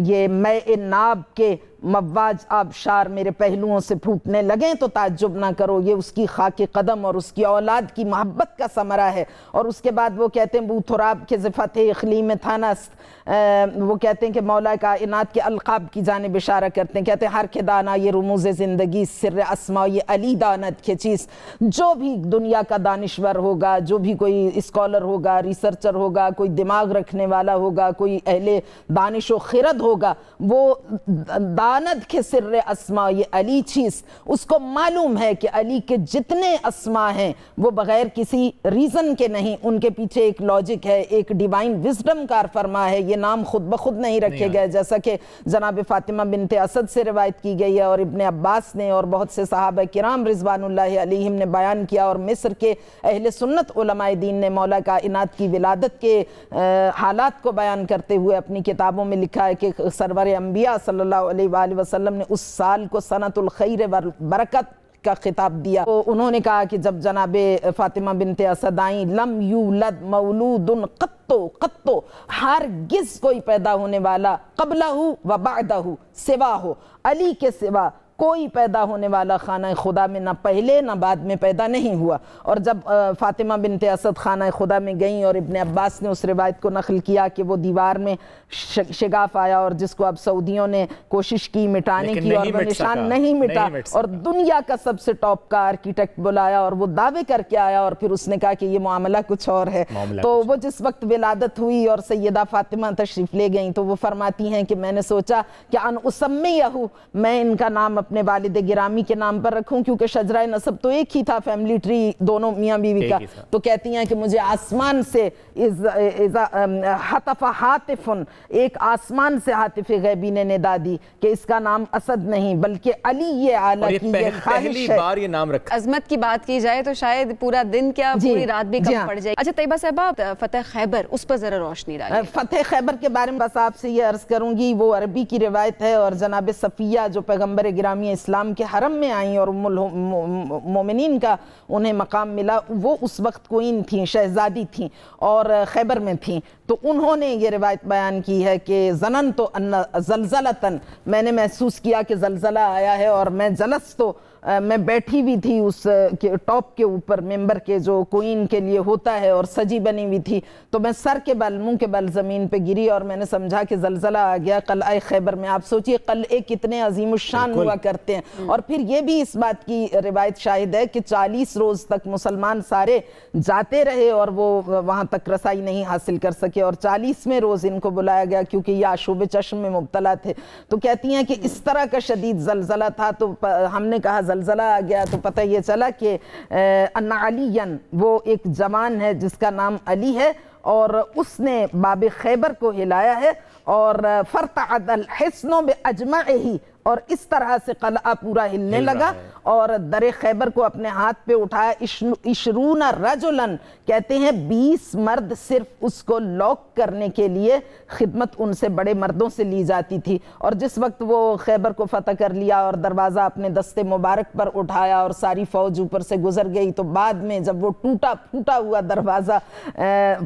ये मैं नाब के मवाज आबशार मेरे पहलुओं से फूटने लगें तो ताज्जुब ना करो, ये उसकी खाके कदम और उसकी औलाद की मोहब्बत का समरा है। और उसके बाद वो कहते हैं, बूथुराब के ज़िफ़त इक़लीम थानस, वो कहते हैं कि मौला कायनात के अलक़ाब की जानिब इशारा करते हैं। कहते हैं, हर के दाना ये रुमूज़ ज़िंदगी सिर्र अस्मा ये अली दानत के चीज़। जो भी दुनिया का दानिश्वर होगा, जो भी कोई स्कॉलर होगा, रिसर्चर होगा, कोई दिमाग रखने वाला होगा, कोई अहले दानिश व खिरद होगा, वो दानत के सिर्रे अस्मा ये अली चीज़, उसको मालूम है कि अली के जितने अस्मा हैं वो बग़ैर किसी रीज़न के नहीं, उनके पीछे एक लॉजिक है, एक डिवाइन विजडम कार फरमा है। ये नाम खुद ब खुद नहीं रखे गए, जैसा कि जनाब फ़ातिमा बिनते असद से रिवायत की गई है और इब्ने अब्बास ने और बहुत से सहाबा किराम रिज़वानुल्लाहि अलैहिम ने बयान किया। और मिस्र के अहले सुन्नत उलमाए दीन ने मौला कायनात की विलादत के हालात को बयान करते हुए अपनी किताबों में लिखा है कि सरवर अंबिया सल्लल्लाहु अलैहि वसल्लम ने उस साल को सनतुल खैर व बरकत का खिताब दिया। तो उन्होंने कहा कि जब जनाबे फ़ातिमा बिनते असद आई, लम यूलद मौलूदुन कत्तो हरगिज़ कोई पैदा होने वाला क़ब्लहु व बअदहु सिवा हो, अली के सिवा कोई पैदा होने वाला खाना खुदा में ना पहले ना बाद में पैदा नहीं हुआ। और जब फ़ातिमा बिनते असद खाना खुदा में गईं और इब्ने अब्बास ने उस रिवायत को नकल किया कि वो दीवार में शिगाफ आया और जिसको अब सऊदियों ने कोशिश की मिटाने की और वो निशान नहीं मिटा, और दुनिया का सबसे टॉप का आर्किटेक्ट बुलाया और वो दावे करके आया और फिर उसने कहा कि ये मामला कुछ और है। तो वो जिस वक्त विलादत हुई और सैयदा फ़ातिमा तशरीफ़ ले गई तो वो फरमाती हैं कि मैंने सोचा कि अन उसम्मियहु, मैं इनका नाम अपने वालिद गिरामी के नाम पर रखूं, क्योंकि शजरा नसब तो एक ही था, फैमिली ट्री दोनों मियाँ बीवी का। तो कहती हैं कि मुझे आसमान से हतफ़ हातिफ़ुन, एक आसमान से हातिफ़ गैबी ने निदा दी कि इसका नाम असद नहीं बल्कि अली ये आला की ये ख्वाहिश है। बार ये नाम रखा। अजमत की बात की जाए तो शायद पूरा दिन क्या पूरी रात भी कम पड़ जाएगी। अच्छा तैयबा साहबा, फतेह खैबर, उस पर जरा रोशनी डालिए। फतेह खैबर के बारे में बस आपसे ये अर्ज करूंगी, वो अरबी की रिवायत है और जनाब सफ़िया जो पैगम्बर गिरामी इस्लाम के हरम में आई और मोमिनीन का उन्हें मकाम मिला, वो उस वक्त क्वीन थी, शहजादी थी और खैबर में थी। तो उन्होंने ये रिवायत बयान की है कि ज़नन तो अन्ना ज़लज़लतन, मैंने महसूस किया कि ज़लज़ला आया है और मैं जलस तो मैं बैठी हुई थी उस टॉप के ऊपर मेंबर के जो क्वीन के लिए होता है और सजी बनी हुई थी। तो मैं सर के बल मुंह के बल ज़मीन पे गिरी और मैंने समझा कि ज़लज़ला आ गया क़लअ खैबर में। आप सोचिए क़लअ कितने अज़ीमुश्शान हुआ करते हैं। और फिर ये भी इस बात की रिवायत शाहिद है कि 40 रोज़ तक मुसलमान सारे जाते रहे और वो वहाँ तक रसाई नहीं हासिल कर सके और 40वें रोज़ इनको बुलाया गया क्योंकि ये आशूब चश्म में मुब्तला थे। तो कहती हैं कि इस तरह का शदीद ज़लज़ला था। तो हमने कहा ज़लज़ला आ गया तो पता ये चला कि अन्ना अलीयन, वो एक जवान है जिसका नाम अली है और उसने बाब खैबर को हिलाया है और फ़रतअदल हिस्नो बे अजमअही, और इस तरह से क़लअ पूरा हिलने लगा और दरे खैबर को अपने हाथ पे उठाया। इशरूना रजुलन, कहते हैं 20 मर्द सिर्फ उसको लॉक करने के लिए खिदमत उनसे बड़े मर्दों से ली जाती थी। और जिस वक्त वो खैबर को फतह कर लिया और दरवाज़ा अपने दस्ते मुबारक पर उठाया और सारी फ़ौज ऊपर से गुजर गई, तो बाद में जब वो टूटा फूटा हुआ दरवाज़ा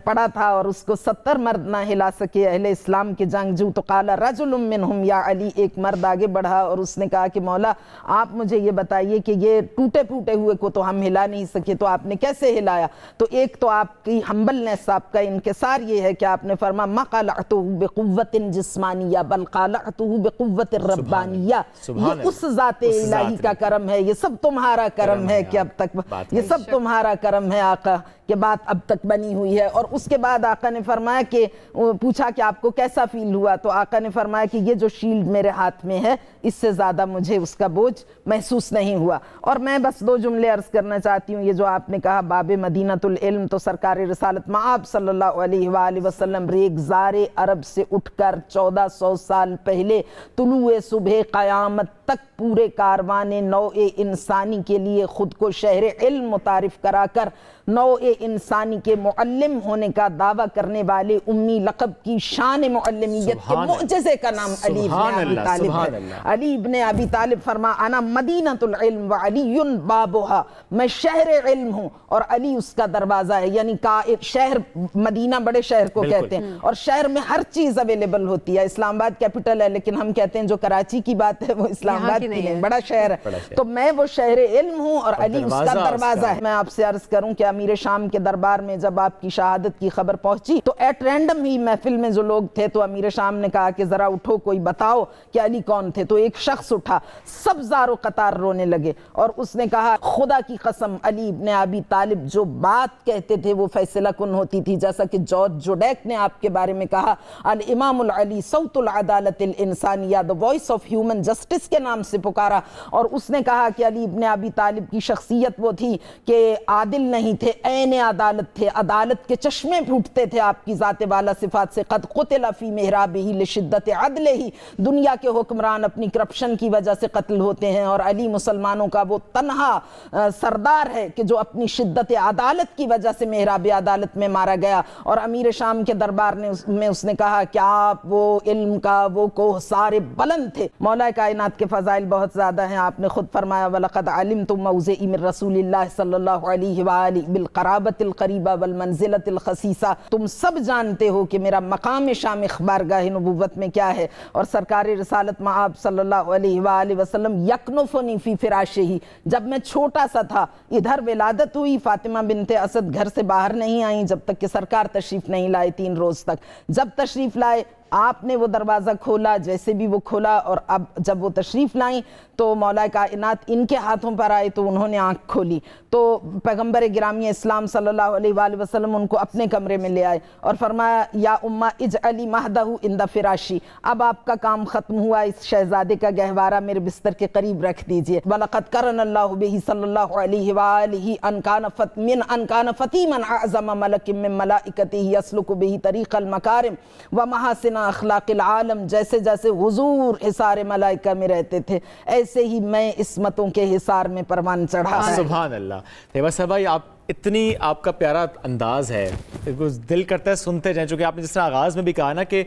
पड़ा था और उसको 70 मर्द ना हिला सके अहले इस्लाम के जंगजू, तो काला रजुलुम मिनहुम या अली, एक मर्द आगे बढ़ा और उसने कहा कि मौला आप मुझे ये बताइए कि ये टूटे फूटे हुए को तो हम हिला नहीं सके, तो आपने कैसे हिलाया? तो एक तो आपकी हम्बलनेस, आपका इनकिसार ये है कि आपने फरमा मक़लअतुहु बिक़ुव्वतिन जिस्मानिया बल क़लअतुहु बिक़ुव्वतिर रब्बानिया। ये उस ज़ाते इलाही का करम है, ये सब तुम्हारा करम है कि अब तक ये सब तुम्हारा करम है आका के बाद अब तक बनी हुई है। और उसके बाद आका ने फरमाया कि पूछा कि आपको कैसा फील हुआ, तो आका ने फरमाया कि ये जो शील्ड मेरे हाथ में है इससे ज़्यादा मुझे उसका बोझ महसूस नहीं हुआ। और मैं बस 2 जुमले अर्ज़ करना चाहती हूँ। ये जो आपने कहा बाब मदीनतुल इल्म, तो सरकार रिसालत मआब सल्लल्लाहु अलैहि वसल्लम रेगज़ारे अरब से उठकर 1400 साल पहले तुलुए सुबह क़यामत तक पूरे कारवाने नौ-ए इंसानी के लिए ख़ुद को शहर इल्म मुतारिफ़ कराकर नौ-ए इंसानी के मुअल्लिम होने का दावा करने वाले उम्मी लक़ब की शान मुअल्लिमियत के मुअजिज़े का नाम अली इब्न अबी तालिब है। अली इब्न अबी तालिब फरमा अना मदीनतुल इल्म व अलीयुन बाबुहा, मैं शहर इल्म हूँ और अली उसका दरवाज़ा है। यानी का एक शहर, मदीना बड़े शहर को कहते हैं और शहर में हर चीज़ अवेलेबल होती है। इस्लामाबाद कैपिटल है, लेकिन हम कहते हैं जो कराची की बात है वो इस्लामाबाद की नहीं, बड़ा शहर है। तो मैं वो शहर इल्म हूँ और अली उसका दरवाज़ा है। मैं आपसे अर्ज़ करूँ कि अमीर शाम के दरबार में जब आपकी शहादत की खबर पहुंची तो एट रैंडम ही महफिल में जो लोग थे तो अमीर शाम ने कहा कि जरा उठो, कोई बताओ कि अली कौन थे। तो एक शख्स उठा, सब ज़ारो कतार रोने लगे और उसने कहा खुदा की कसम अली इब्न अबी तालिब जो बात कहते थे वो फैसला कुन होती थी। जैसा कि जॉर्ज जोडेक ने आपके बारे में कहा अल इमामुल अली सौतुल अदालतिल इंसानिया, the voice of human justice के नाम से पुकारा। और उसने कहा कि अली इब्न अबी तालिब की शख्सियत वो थी कि आदिल नहीं थे, ऐने अदालत थे, अदालत के चश्मे फूटते थे आपकी ज़ात वाला सिफात से। क़द क़ुतिला फ़ी मिहराबिही लिशिद्दत अदलिही, दुनिया के हुक्मरान अपनी करप्शन की वजह से कत्ल होते हैं और अली मुसलमानों का वो तन्हा सरदार है कि जो अपनी शिद्दत अदालत की वजह से मिहराब अदालत में मारा गया। और अमीर शाम के दरबार में उसने कहा कि आप वो इल्म का वो कोह सारे बुलंद थे। मौला कायनात के फ़ज़ाइल बहुत ज़्यादा हैं। आपने खुद फरमाया वलक़द अलिमतुम मौज़िई मिन रसूलिल्लाह सल्लल्लाहु अलैहि व आलिहि बिल क़राबतिल क़रीबा वल मंज़िलतिल ख़सीसा, तुम सब जानते हो कि मेरा मकाम शाम इख़बारगाह नबुव्वत में क्या है। और सरकार रिसालत मआब सल्लल्लाहु अलैहि व आलिहि वसल्लम यकनुफ़ुनी फ़ी फ़िराशिही, जब मैं छोटा सा था इधर विलादत हुई, फ़ातिमा बिनते असद घर से बाहर नहीं आई जब तक कि सरकार तशरीफ़ नहीं लाए 3 रोज़ तक। जब तशरीफ़ लाए आपने वो दरवाज़ा खोला, जैसे भी वो खोला, और अब जब वो तशरीफ़ लाई तो मौला कायनात इनके हाथों पर आए तो उन्होंने आँख खोली तो पैगम्बर गिरामी इस्लाम सल्लल्लाहु अलैहि वसल्लम उनको अपने कमरे में ले आए और फरमाया या उम्मा इजअली महदहु इंदा फिराशी, अब आपका काम ख़त्म हुआ, इस शहज़ादे का गहवारा मेरे बिस्तर के करीब रख दीजिए। वलक़द करनल्लाहु बिही सल्लल्लाहु अलैहि व आलिहि अन कान फ़तीमन अअज़म मलकिन मिन मलाइकतिही यसलुकु बिही तरीक़ल मकारिम व महसिन अखलाक़िल आलम, जैसे जैसे हुजूर हिसार मलाइका में रहते थे ऐसे ही मैं इस्मतों के हिसार में परवान चढ़ा। सुभान अल्लाह। तैयबा साहब भाई, आप इतनी आपका प्यारा अंदाज़ है, दिल करता है सुनते जाएं। चूँकि आपने जिस तरह आगाज़ में भी कहा ना कि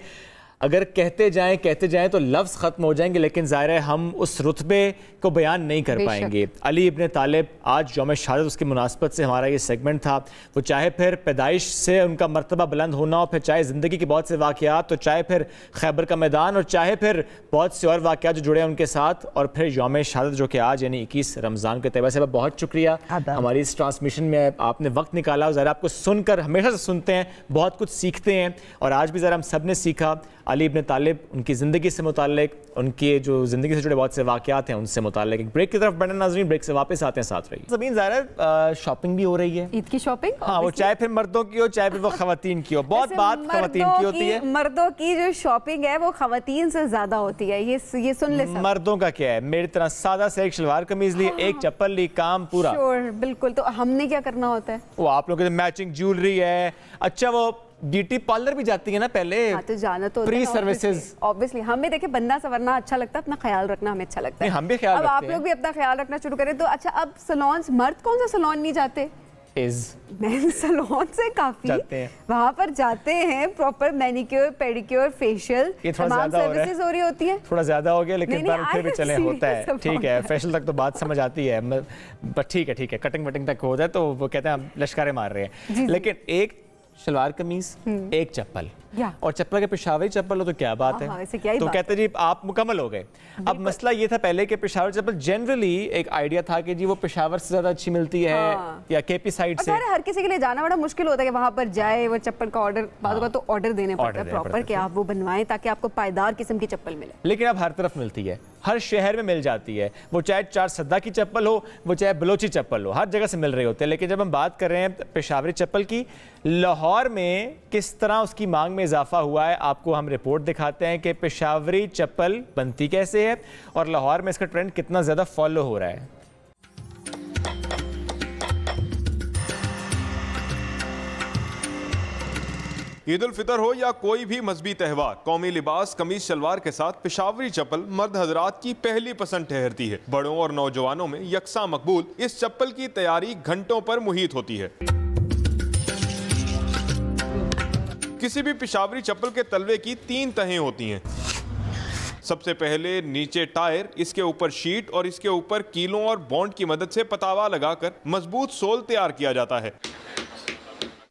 अगर कहते जाएं तो लफ्ज़ ख़त्म हो जाएंगे, लेकिन ज़ाहिर है हम उस रुतबे को बयान नहीं कर पाएंगे। अली इब्न तालिब, आज यौम शहादत उसकी मुनासबत से हमारा ये सेगमेंट था। वो चाहे फिर पैदाइश से उनका मर्तबा बुलंद होना हो, फिर चाहे ज़िंदगी के बहुत से वाक़यात, तो चाहे फिर खैबर का मैदान, और चाहे फिर बहुत से और वाक़यात जो जुड़े हैं उनके साथ, और फिर यौम शहादत जो कि आज यानी 21 रमज़ान के। तैयबा साहब बहुत शुक्रिया, हमारी इस ट्रांसमिशन में आपने वक्त निकाला। ज़रा आपको सुनकर हमेशा से सुनते हैं, बहुत कुछ सीखते हैं, और आज भी ज़रा हम सब ने सीखा अली इब्न तालिब, उनकी ज़िंदगी से मुताल्लिक, उनकी जो ज़िंदगी से जुड़े बहुत से वाक़यात हैं उनसे मुताल्लिक। एक ब्रेक की तरफ बढ़ना नाज़रीन, ब्रेक से वापस आते हैं, साथ रहिए। ज़मीन ज़ाहिर शॉपिंग भी हो रही है, ईद की शॉपिंग। हाँ, वो चाहे फिर मर्दों की हो चाहे फिर वो ख़वातीन की हो, बहुत बात ख़वातीन की होती है। मर्दों की जो शॉपिंग है वो ख़वातीन से ज़्यादा होती है, ये सुन ले सब। मर्दों का क्या है, मेरी तरह सादा से एक शलवार कमीज ली, एक चप्पल ली, काम पूरा। श्योर, बिल्कुल। तो हमने क्या करना होता है? वो आप लोगों के मैचिंग ज्वेलरी है। अच्छा, वो ब्यूटी पार्लर भी जाती है ना पहले? हाँ, तो जाना तो फ्री सर्विसेज। ऑब्वियसली हमें देखिए बनना सवरना अच्छा लगता है, अपना ख्याल रखना हमें अच्छा लगता है। हम भी ख्याल अब आप लोग भी अपना ख्याल रखना शुरू करें। तो अच्छा, अब सैलून्स, मर्द कौन सा सैलून नहीं जाते? मेन सैलून से काफी वहाँ पर जाते हैं, प्रॉपर मैनिक्योर पेडिक्योर फेशियल तमाम सर्विसेज हो रही होती है। थोड़ा ज्यादा हो गया, लेकिन फिर भी चले होता है, ठीक है। फेशियल तक तो बात समझ आती है, ठीक है, कटिंग वटिंग तक हो जाए तो वो कहते हैं लश्कारे मार रहे हैं। लेकिन एक शलवार कमीज, एक चप्पल, और चप्पल के पेशावरी चप्पल हो तो क्या बात है। तो कहते जी आप मुकम्मल हो गए। अब मसला ये था पहले के पेशावर चप्पल जनरली एक आइडिया था कि जी वो पेशावर से ज्यादा अच्छी मिलती है या केपी साइड से। हर किसी के लिए जाना बड़ा मुश्किल होता है कि वहां पर जाए, वो चप्पल का ऑर्डर बाद तो ऑर्डर देने पड़ता है प्रॉपर कि आप वो बनवाएं ताकि आपको पायदार किस्म की चप्पल मिले। लेकिन अब हर तरफ मिलती है, हर शहर में मिल जाती है, वो चाहे 4 सद्दा की चप्पल हो, वो चाहे बलोची चप्पल हो, हर जगह से मिल रहे होते हैं। लेकिन जब हम बात कर रहे हैं पेशावरी चप्पल की, लाहौर में किस तरह उसकी मांग में इजाफा हुआ है, आपको हम रिपोर्ट दिखाते हैं कि पेशावरी चप्पल बनती कैसे है और लाहौर में इसका ट्रेंड कितना ज़्यादा फॉलो हो रहा है। ईद उल फितर हो या कोई भी मजहबी त्यौहार, कौमी लिबास कमीज शलवार के साथ पेशावरी चप्पल मर्द हजरात की पहली पसंद ठहरती है। बड़ों और नौजवानों में यकसा मकबूल इस चप्पल की तैयारी घंटों पर मुहित होती है। किसी भी पेशावरी चप्पल के तलवे की 3 तहें होती हैं। सबसे पहले नीचे टायर, इसके ऊपर शीट और इसके ऊपर कीलों और बॉन्ड की मदद से पतावा लगाकर मजबूत सोल तैयार किया जाता है।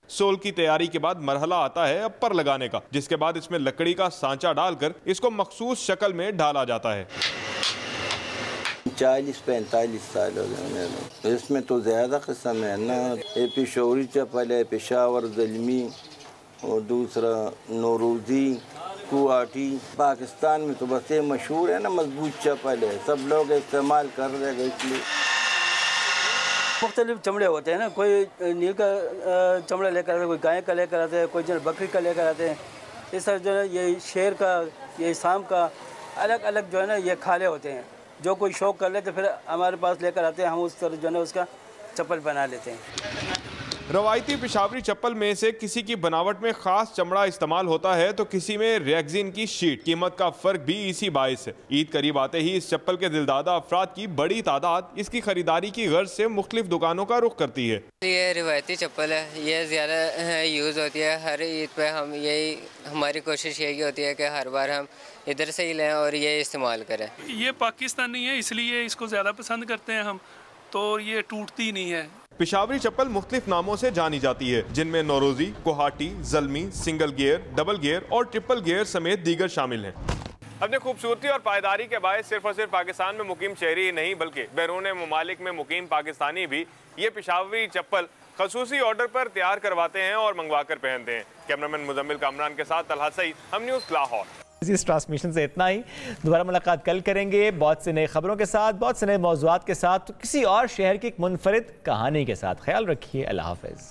सोल की तैयारी के बाद मरहला आता है अपर लगाने का, जिसके बाद इसमें लकड़ी का सांचा डालकर इसको मखसूस शक्ल में ढाला जाता है। 40-45 साल हो गए। इसमें तो ज्यादा किस्म है ना, पेशावरी चप्पल है, पेशावर ज़ल्मी, और दूसरा नौरोजी, कुआटी। पाकिस्तान में तो बस ये मशहूर है ना, मजबूत चप्पल है, सब लोग इस्तेमाल कर रहे हैं। इसलिए मुख्तलिफ चमड़े होते हैं ना, कोई नील का चमड़ा लेकर आते हैं, कोई गाय का लेकर आते हैं, कोई जो बकरी का लेकर आते हैं। इस तरह जो है ये शेर का, ये शाम का, अलग अलग जो है ना ये खाले होते हैं। जो कोई शौक़ कर ले तो फिर हमारे पास लेकर आते हैं, हम उस तरह जो है ना उसका चप्पल बना लेते हैं। रवायती पेशावरी चप्पल में से किसी की बनावट में खास चमड़ा इस्तेमाल होता है तो किसी में रेक्सिन की शीट। कीमत का फर्क भी इसी बाइस है। ईद करीब आते ही इस चप्पल के दिलदादा अफराद की बड़ी तादाद इसकी खरीदारी की गर्ज से मुख्तलिफ दुकानों का रुख करती है। ये रिवायती चप्पल है, ये ज़्यादा यूज़ होती है। हर ईद पे हम यही, हमारी कोशिश यही होती है कि हर बार हम इधर से ही लें और ये इस्तेमाल करें। ये पाकिस्तानी है इसलिए इसको ज़्यादा पसंद करते हैं हम, तो ये टूटती नहीं है। पेशावरी चप्पल मुख्तलिफ नामों से जानी जाती है, जिनमें नौरोजी, कोहाटी, ज़ल्मी, सिंगल गियर, डबल गियर और ट्रिपल गियर समेत दीगर शामिल हैं। अपनी खूबसूरती और पायदारी के बायस सिर्फ और सिर्फ पाकिस्तान में मुकीम शहरी ही नहीं बल्कि बैरून मुमालिक में मुकीम पाकिस्तानी भी ये पेशावरी चप्पल खसूसी ऑर्डर पर तैयार करवाते हैं और मंगवा कर पहनते हैं। कैमरामैन मुजम्मिल कामरान के साथ तलहा सईद, हम न्यूज़ लाहौर। इस ट्रांसमिशन से इतना ही। दोबारा मुलाकात कल करेंगे बहुत से नए खबरों के साथ, बहुत से नए मौज़ूआत के साथ, तो किसी और शहर की एक मुनफरिद कहानी के साथ। ख्याल रखिए, अल्लाह हाफ़िज़।